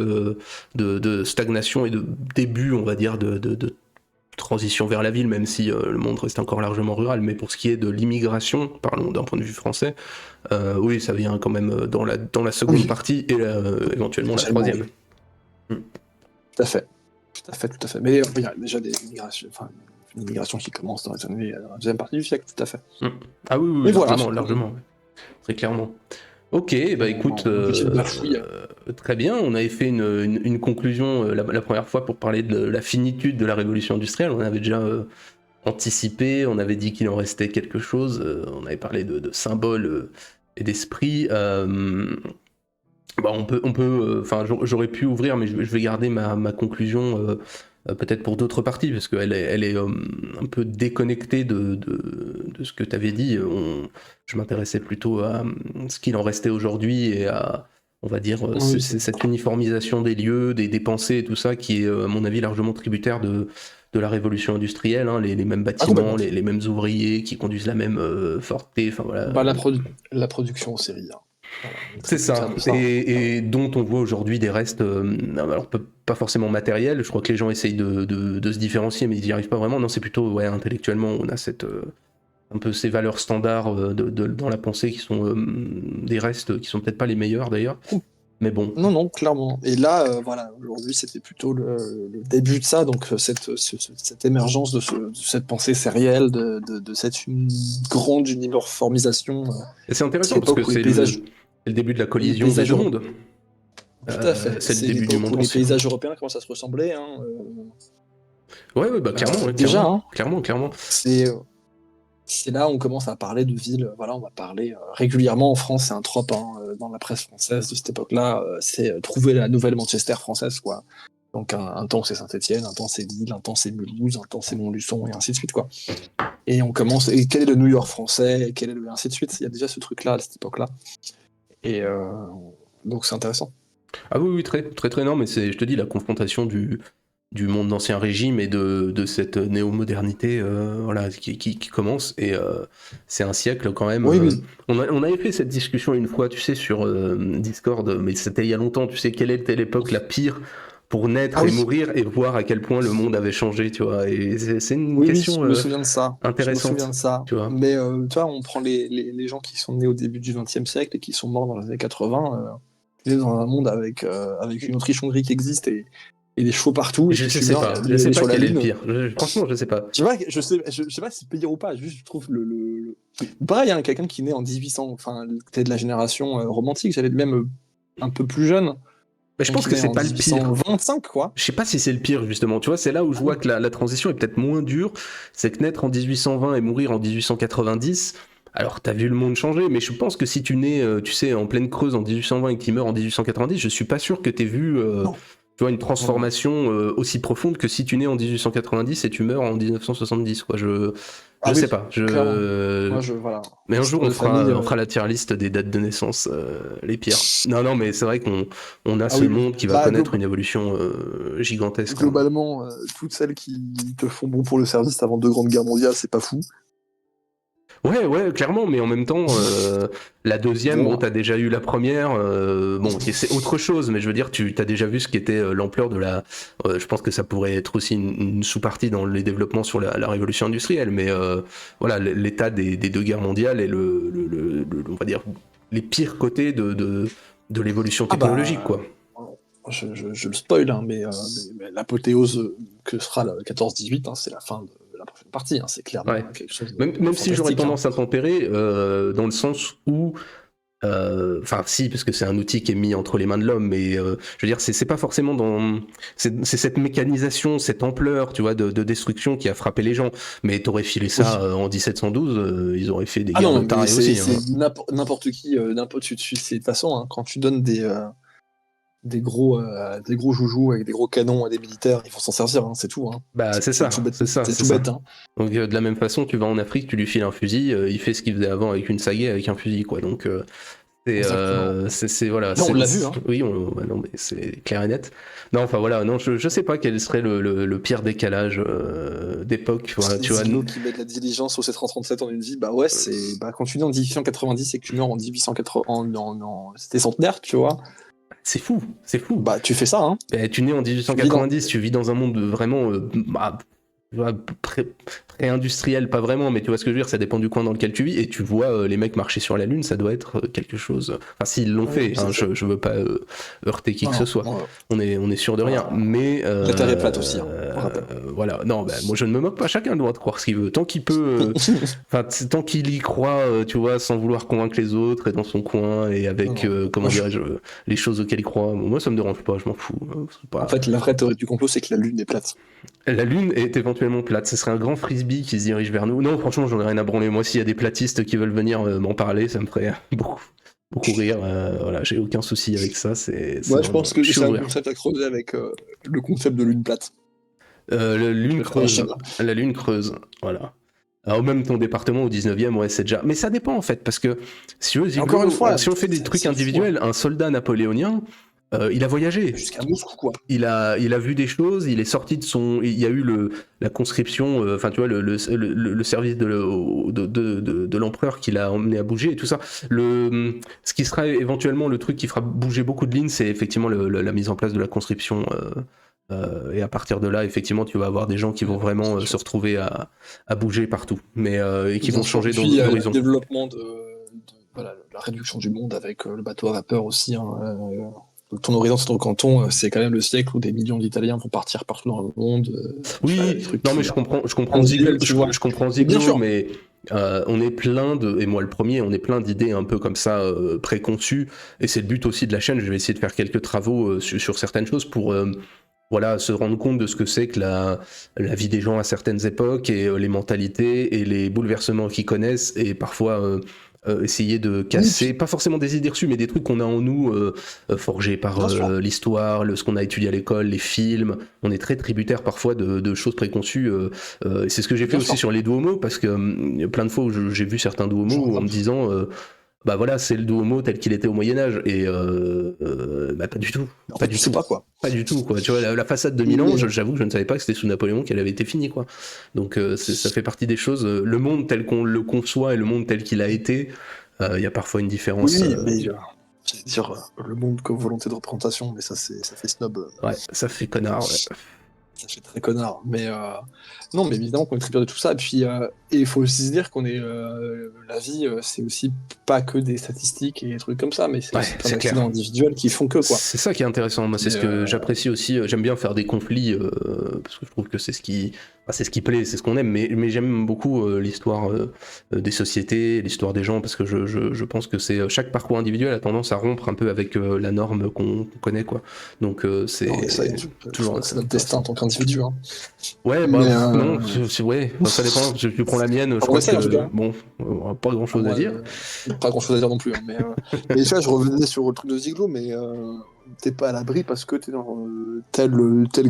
de stagnation et de début, on va dire, de transition vers la ville, même si le monde reste encore largement rural. Mais pour ce qui est de l'immigration, parlons d'un point de vue français, oui, ça vient quand même dans la seconde partie et éventuellement la troisième. Oui. Tout à fait. Mais il y a déjà une immigration qui commence dans la deuxième partie du siècle, tout à fait. Ah oui, largement, très clairement. Ok, bah écoute, En petite bafouille. très bien. On avait fait une conclusion la première fois pour parler de la finitude de la révolution industrielle. On avait déjà anticipé, on avait dit qu'il en restait quelque chose. On avait parlé de symboles et d'esprit. Bah enfin, j'aurais pu ouvrir, mais je vais garder ma conclusion peut-être pour d'autres parties, parce qu'elle est un peu déconnectée de ce que tu avais dit. Je m'intéressais plutôt à ce qu'il en restait aujourd'hui et à, on va dire, Oui, c'est cette uniformisation des lieux, des pensées et tout ça qui est, à mon avis, largement tributaire de la révolution industrielle, hein, les mêmes ah, bâtiments, complètement. les mêmes ouvriers qui conduisent la même Forté, enfin voilà. Bah, la production en série, hein. Voilà, on est C'est tributaire ça, de ça, hein. et dont on voit aujourd'hui des restes, alors pas forcément matériels, je crois que les gens essayent de se différencier, mais ils n'y arrivent pas vraiment. Non, c'est plutôt, ouais, intellectuellement, on a un peu ces valeurs standards dans la pensée qui sont des restes qui sont peut-être pas les meilleurs d'ailleurs, mais bon. Non, non, clairement. Et là, voilà, aujourd'hui, c'était plutôt le début de ça, donc cette émergence de cette pensée sérielle, de cette grande uniformisation, Et c'est c'est intéressant parce que l'époque où c'est le début de la les collision des paysages deux européens, mondes. tout à fait, C'est le c'est début du l'époque monde où les ancien. paysages européens commencent à se ressembler, hein, Ouais, bah clairement, ouais, déjà, hein, clairement. c'est là où on commence à parler de villes. Voilà, on va parler régulièrement en France, c'est un trope, hein, dans la presse française de cette époque-là, c'est trouver la nouvelle Manchester française, quoi. Donc un temps c'est Saint-Étienne, un temps c'est Lille, un temps c'est Mulhouse, un temps c'est Montluçon, et ainsi de suite, quoi. Et on commence, et quel est le New York français, et quel est le ainsi de suite. Il y a déjà ce truc-là à cette époque-là. Et donc c'est intéressant. Ah oui, oui, très, très, très, non, mais c'est, je te dis, la confrontation du monde d'Ancien Régime et de cette néo-modernité voilà, qui commence. Et c'est un siècle quand même. Oui, oui. On avait fait cette discussion une fois, tu sais, sur Discord, mais c'était il y a longtemps. Tu sais, quelle était l'époque la pire pour naître Ah et oui, mourir et voir à quel point le monde avait changé, tu vois. Et c'est une oui, oui, question je me souviens de ça. Je me souviens de intéressante, ça. tu vois. Mais tu vois, on prend les gens qui sont nés au début du XXe siècle et qui sont morts dans les années 80. Tu es dans un monde avec une Autriche-Hongrie qui existe et des chevaux partout. Et Je puis tu sais meurs, il y pas, a je des sais années pas sur la quel est le Lune. pire. Franchement, je sais pas. Je sais pas si c'est pire ou pas. Juste, je trouve pareil, hein, quelqu'un qui naît en 1800, enfin, t'es de la génération romantique. J'allais même un peu plus jeune. Mais je Quelqu'un pense qui que naît c'est en pas le pire. 1825, quoi. Je sais pas si c'est le pire, justement. Tu vois, c'est là où je Ah vois oui. que la transition est peut-être moins dure. C'est que naître en 1820 et mourir en 1890, alors t'as vu le monde changer, mais je pense que si tu nais, tu sais, en pleine Creuse en 1820 et que tu meurs en 1890, je suis pas sûr que t'aies vu, Non. tu vois, une Non, non. transformation aussi profonde que si tu nais en 1890 et tu meurs en 1970, quoi. Ah Je sais oui, pas. clairement. Moi, voilà. Mais un Je jour, tour de famille. on fera la tier list des dates de naissance les pires. Non, non, mais c'est vrai qu'on a Ah ce oui, oui. monde qui va Bah, connaître une évolution gigantesque, hein. globalement, toutes celles qui te font bon pour le service avant deux grandes guerres mondiales, c'est pas fou. Ouais, ouais, clairement, mais en même temps, la deuxième, bon, Bon, t'as déjà eu la première, bon, ok, c'est autre chose, mais je veux dire, tu t'as déjà vu ce qui était l'ampleur de la. Je pense que ça pourrait être aussi une sous-partie dans les développements sur la révolution industrielle, mais voilà, l'état des deux guerres mondiales et on va dire, les pires côtés de l'évolution ah technologique, quoi. bah, je le spoil, hein, mais l'apothéose que sera le 14-18, hein, c'est la fin de la prochaine partie. Hein, c'est clairement Ouais. quelque chose de Même si j'aurais fantastique. Hein. tendance à tempérer, dans le sens où enfin, si, parce que c'est un outil qui est mis entre les mains de l'homme, mais je veux dire, c'est pas forcément dans. C'est cette mécanisation, cette ampleur, tu vois, de destruction qui a frappé les gens. Mais t'aurais filé ça Oui. en 1712, ils auraient fait des Ah guerres de non, mais tarés aussi, hein. c'est n'importe qui, n'importe tu de toute façon, hein, quand tu donnes des gros joujoux avec des gros canons à des militaires, ils vont s'en servir, hein, c'est tout. Hein. Bah, C'est tout bête, c'est c'est tout ça. bête. Hein. Donc, de la même façon, tu vas en Afrique, tu lui files un fusil, il fait ce qu'il faisait avant avec une sagaie, avec un fusil, quoi. Donc, Exactement. voilà. Non, on l'a vu. Hein. Oui, bah non, mais c'est clair et net. Non, enfin voilà, non, je sais pas quel serait le pire décalage d'époque, voilà, tu vois. Ziglo qui met de la diligence au C337 en une vie, bah ouais, c'est bah, quand tu nais en 1890 et que tu meurs en 1880, c'était centenaire, tu vois, C'est fou, c'est fou. bah tu fais ça, hein. Tu nais en Tu vis dans. 1890, tu vis dans un monde vraiment pré-industriel, pas vraiment, mais tu vois ce que je veux dire, ça dépend du coin dans lequel tu vis, et tu vois les mecs marcher sur la Lune, ça doit être quelque chose. Enfin, s'ils l'ont fait, hein, je veux pas heurter qui que ce soit. On est sûr de rien, mais. La Terre est plate aussi, hein, voilà, non, moi je ne me moque pas, chacun a le droit de croire ce qu'il veut, tant qu'il peut. Tant qu'il y croit, tu vois, sans vouloir convaincre les autres, et dans son coin, et avec, comment dirais-je, les choses auxquelles il croit. Moi, ça me dérange pas, je m'en fous. En fait, la vraie théorie du complot, c'est que la Lune est plate. La Lune est éventuellement plate. Ce serait un grand frisbee qui se dirige vers nous. Non, franchement, j'en ai rien à branler. Moi, s'il y a des platistes qui veulent venir m'en parler, ça me ferait beaucoup rire. Voilà, j'ai aucun souci avec ça. Je pense que c'est un concept à creuser avec le concept de Lune plate. La Lune creuse. Voilà. Alors, même ton département au 19e, ouais, c'est déjà. Mais ça dépend en fait, parce que si on fait des trucs individuels, un soldat napoléonien. Il a voyagé. Jusqu'à Moscou, quoi. Il a vu des choses, il est sorti de son. Il y a eu la conscription, enfin, tu vois, le service de l'empereur qui l'a emmené à bouger et tout ça. Ce qui sera éventuellement le truc qui fera bouger beaucoup de lignes, c'est effectivement la mise en place de la conscription. Et à partir de là, effectivement, tu vas avoir des gens qui vont vraiment se retrouver à bouger partout, mais et qui vont changer d'horizon. Le développement voilà, la réduction du monde avec le bateau à vapeur aussi. Hein, ton horizon, c'est ton canton, c'est quand même le siècle où des millions d'Italiens vont partir partout dans le monde. Oui, non mais je comprends Ziegler, mais on est plein et moi le premier, on est plein d'idées un peu comme ça préconçues, et c'est le but aussi de la chaîne. Je vais essayer de faire quelques travaux sur certaines choses pour voilà, se rendre compte de ce que c'est que la vie des gens à certaines époques, et les mentalités et les bouleversements qu'ils connaissent, et parfois essayer de casser, pas forcément des idées reçues, mais des trucs qu'on a en nous, forgés par l'histoire, ce qu'on a étudié à l'école, les films. On est très tributaire parfois de choses préconçues. Et c'est ce que j'ai fait aussi sur les duomos, parce que plein de fois où j'ai vu certains duomos en me disant... bah voilà, c'est le Duomo tel qu'il était au Moyen-Âge, et bah pas du tout. Pas du tout. Pas du tout, quoi. Tu vois, la façade de Milan, j'avoue que je ne savais pas que c'était sous Napoléon qu'elle avait été finie, quoi. Donc ça fait partie des choses. Le monde tel qu'on le conçoit et le monde tel qu'il a été, il y a parfois une différence. Oui, mais j'allais dire le monde comme volonté de représentation, mais ça fait snob. Ouais, ça fait connard, ouais. Ça fait très connard, mais non, mais évidemment qu'on est tributaire de tout ça, et puis il faut aussi se dire qu'on est la vie, c'est aussi pas que des statistiques et des trucs comme ça, mais c'est aussi plein d'accidents individuels qui font que, quoi. C'est ça qui est intéressant, moi, c'est ce que j'apprécie aussi. J'aime bien faire des conflits parce que je trouve que c'est ce qui plaît, c'est ce qu'on aime, mais j'aime beaucoup l'histoire des sociétés, l'histoire des gens, parce que je pense que c'est chaque parcours individuel a tendance à rompre un peu avec la norme qu'on connaît, quoi. Donc c'est toujours c'est notre destin en tant qu'individu. Hein. Ouais, bah, non, ça dépend. Je prends la mienne. Je crois que bon, pas grand chose à dire. Pas grand chose à dire non plus. Hein, mais déjà, je revenais sur le truc de Ziegler, mais t'es pas à l'abri parce que t'es dans tel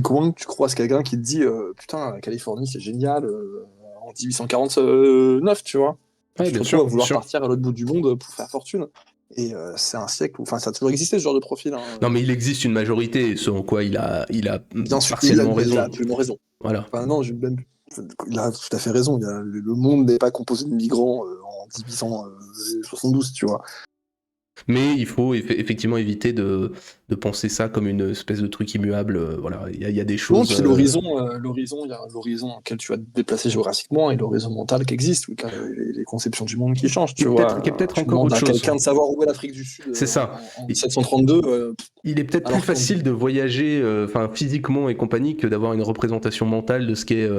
coin que tu croises quelqu'un qui te dit putain, la Californie c'est génial en 1849, tu vois. Ouais, tu te retrouves à vouloir partir à l'autre bout du monde pour faire fortune. Et c'est un siècle où, enfin, ça a toujours existé ce genre de profil. Hein. Non, mais il existe une majorité, selon quoi il a partiellement raison. Il a absolument raison. Voilà. Enfin, non, il a tout à fait raison. Le monde n'est pas composé de migrants en 1872, tu vois. Mais il faut effectivement éviter de penser ça comme une espèce de truc immuable. Voilà, il y a des choses. Non, puis l'horizon, il y a l'horizon auquel tu vas te déplacer géographiquement et l'horizon mental qui existe, les conceptions du monde qui changent. Tu vois, peut-être encore autre chose. Quelqu'un de savoir où est l'Afrique du Sud. C'est ça. En 1732. Il est peut-être plus facile de voyager, physiquement et compagnie, que d'avoir une représentation mentale de ce qu'est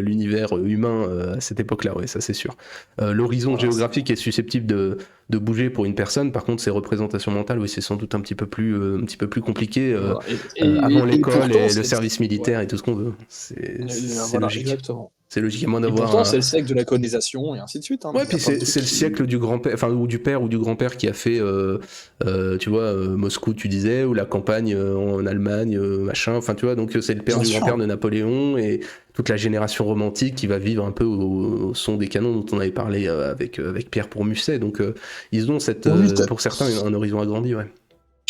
l'univers humain à cette époque-là. Ouais, ça c'est sûr. L'horizon géographique est susceptible de bouger pour une personne. Par contre, ces représentations mentales, oui, c'est sans doute un petit peu plus compliqué avant l'école et le service militaire et tout ce qu'on veut. C'est logique. Exactement. C'est logique, à moins d'avoir. Pourtant, c'est le siècle de la colonisation et ainsi de suite. Hein, ouais, puis c'est le siècle du grand-père, enfin, ou du père ou du grand-père qui a fait, tu vois, Moscou, tu disais, ou la campagne en Allemagne, machin. Enfin, tu vois, donc c'est le père du grand-père de Napoléon et toute la génération romantique qui va vivre un peu au son des canons dont on avait parlé avec Pierre pour Musset. Donc, ils ont pour certains un horizon agrandi, ouais.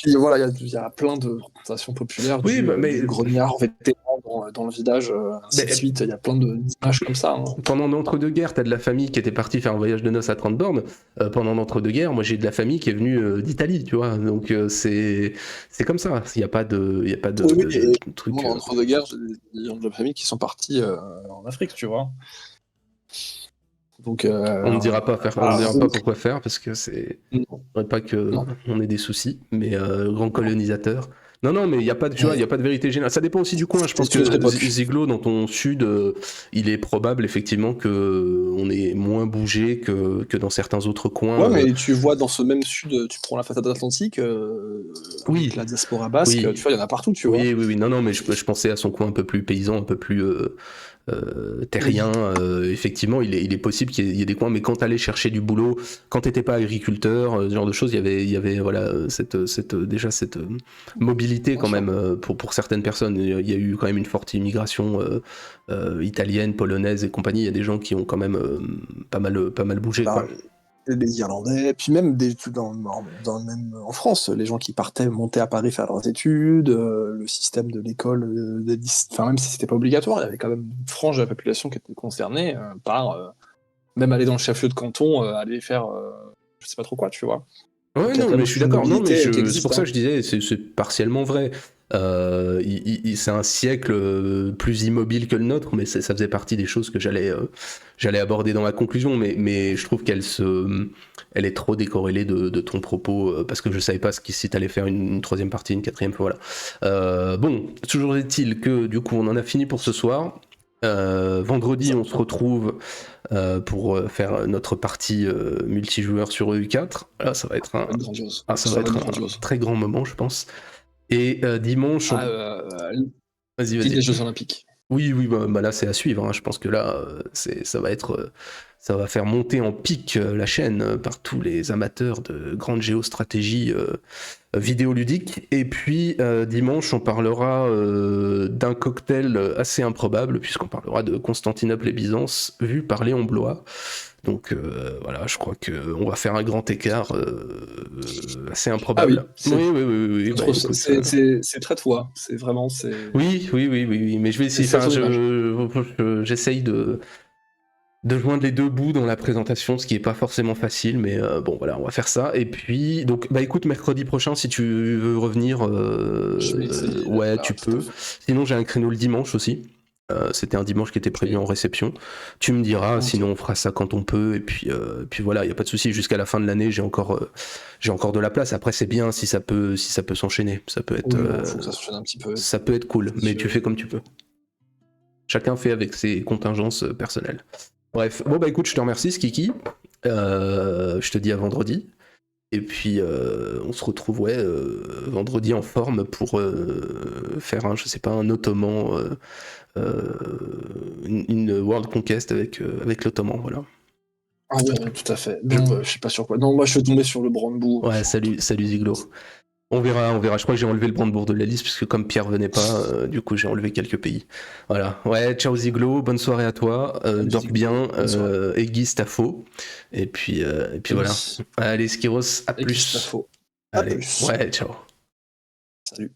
Puis voilà, il y a plein de représentations populaires Oui, mais du grognard vétéran dans le village, ainsi de mais suite. Il y a plein d'images comme ça. Hein. pendant l'entre-deux-guerres, t'as de la famille qui était partie faire un voyage de noces à 30 bornes. Pendant l'entre-deux-guerres, moi j'ai de la famille qui est venue d'Italie, tu vois. Donc c'est comme ça. Il n'y a pas Oui, oui, et de truc. entre deux guerres, j'ai des gens de la famille qui sont partis en Afrique, tu vois. Donc, On ne voilà. dira pas pourquoi faire parce que c'est. Non, Faudrait pas que non, on ait des soucis, mais grand non. colonisateur. Non, non, mais il y a pas de, tu vois, il y Ouais. a pas de vérité générale. Ça dépend aussi du coin. Je C'était pense une autre que époque. Ziglo, dans ton sud, il est probable effectivement que on est moins bougé que dans certains autres Ouais, coins. mais tu vois, dans ce même sud, tu prends la façade atlantique, avec Oui, la diaspora basque, tu oui, vois, il y en a partout, tu vois. oui, oui, oui. Non, non, mais je pensais à son coin un peu plus paysan, un peu plus terrien. Oui. Effectivement, il est possible qu'il y ait des coins, mais quand t'allais chercher du boulot, quand t'étais pas agriculteur, ce genre de choses, il y avait voilà, déjà cette mobilité Bien quand sûr. même pour certaines personnes. Il y a eu quand même une forte immigration italienne, polonaise et compagnie. Il y a des gens qui ont quand même pas mal bougé, Bah, quoi. les Irlandais, puis même même en France, les gens qui partaient monter à Paris faire leurs études, le système de l'école, enfin même si c'était pas obligatoire, il y avait quand même une frange de la population qui était concernée par même aller dans le chef-lieu de canton, aller faire je sais pas trop quoi, tu vois. Ouais, Donc il y a non, quand mais même je suis une d'accord. Non, mais mobilité qui c'est existe. pour ça Hein. que je disais, c'est partiellement vrai. C'est un siècle plus immobile que le nôtre, mais ça faisait partie des choses que j'allais aborder dans ma conclusion. Mais je trouve elle est trop décorrélée de ton propos parce que je savais pas si t'allais faire une troisième partie, une quatrième, voilà. Bon, toujours est-il que du coup, on en a fini pour ce soir. Vendredi, Ça, on se retrouve pour faire notre partie multijoueur sur EU4. Là, ça va être grandiose. ça va Ça va être être un grandiose. très grand moment, je pense. Et dimanche, Ah, vas-y, fille des vas-y. Jeux Olympiques. Oui, oui, bah là, c'est à suivre. Hein. Je pense que là, ça va être, ça va faire monter en pic la chaîne par tous les amateurs de grande géostratégie vidéoludique. Et puis dimanche, on parlera d'un cocktail assez improbable, puisqu'on parlera de Constantinople et Byzance, vu par Léon Blois. Donc voilà, je crois qu'on va faire un grand écart assez Ah oui, improbable. Oui, oui, oui, oui, oui, bah écoute. c'est très toi. C'est vraiment, c'est Oui, oui, oui, oui, oui, mais je vais essayer, c'est à enfin, ton image. j'essaye de joindre les deux bouts dans la présentation, ce qui est pas forcément facile, mais bon voilà, on va faire ça. Et puis, donc, bah écoute, mercredi prochain, si tu veux revenir, Je vais essayer d'être ouais, là, tu tout à peux. fait. Sinon, j'ai un créneau le dimanche aussi. C'était un dimanche qui était Je prévu vais... en réception. Tu me diras, sinon Volontiers. on fera ça quand on peut. Et puis voilà, il y a pas de souci. Jusqu'à la fin de l'année, j'ai encore de la place. Après, c'est bien si ça peut s'enchaîner. Oui, non, faut que ça s'enchaîne un petit peu, Ça peut être cool, c'est mais tu sûr. fais comme tu peux. Chacun fait avec ses contingences personnelles. Bref, bon bah écoute, je te remercie Skiki. Je te dis à vendredi. Et puis on se retrouve ouais, vendredi en forme pour faire un, je sais pas, un ottoman, une World Conquest avec l'ottoman, voilà. Ah oui, oui, tout à fait. Je- Non, je sais pas sur quoi. Non, moi je suis tombé sur le Brandebourg, Ouais, enfin, un truc salut Ziglo. On verra, on verra. Je crois que j'ai enlevé le Brandebourg de la liste puisque comme Pierre venait pas, du coup j'ai enlevé quelques pays. Voilà. Ouais, ciao Ziglo, bonne soirée à toi. Dors musique. bien, Bonne soirée. aiguise ta faux. Et puis Et voilà. oui, Allez, Skiros, à et plus. Gustavo. À Allez, plus. ouais, ciao. Salut.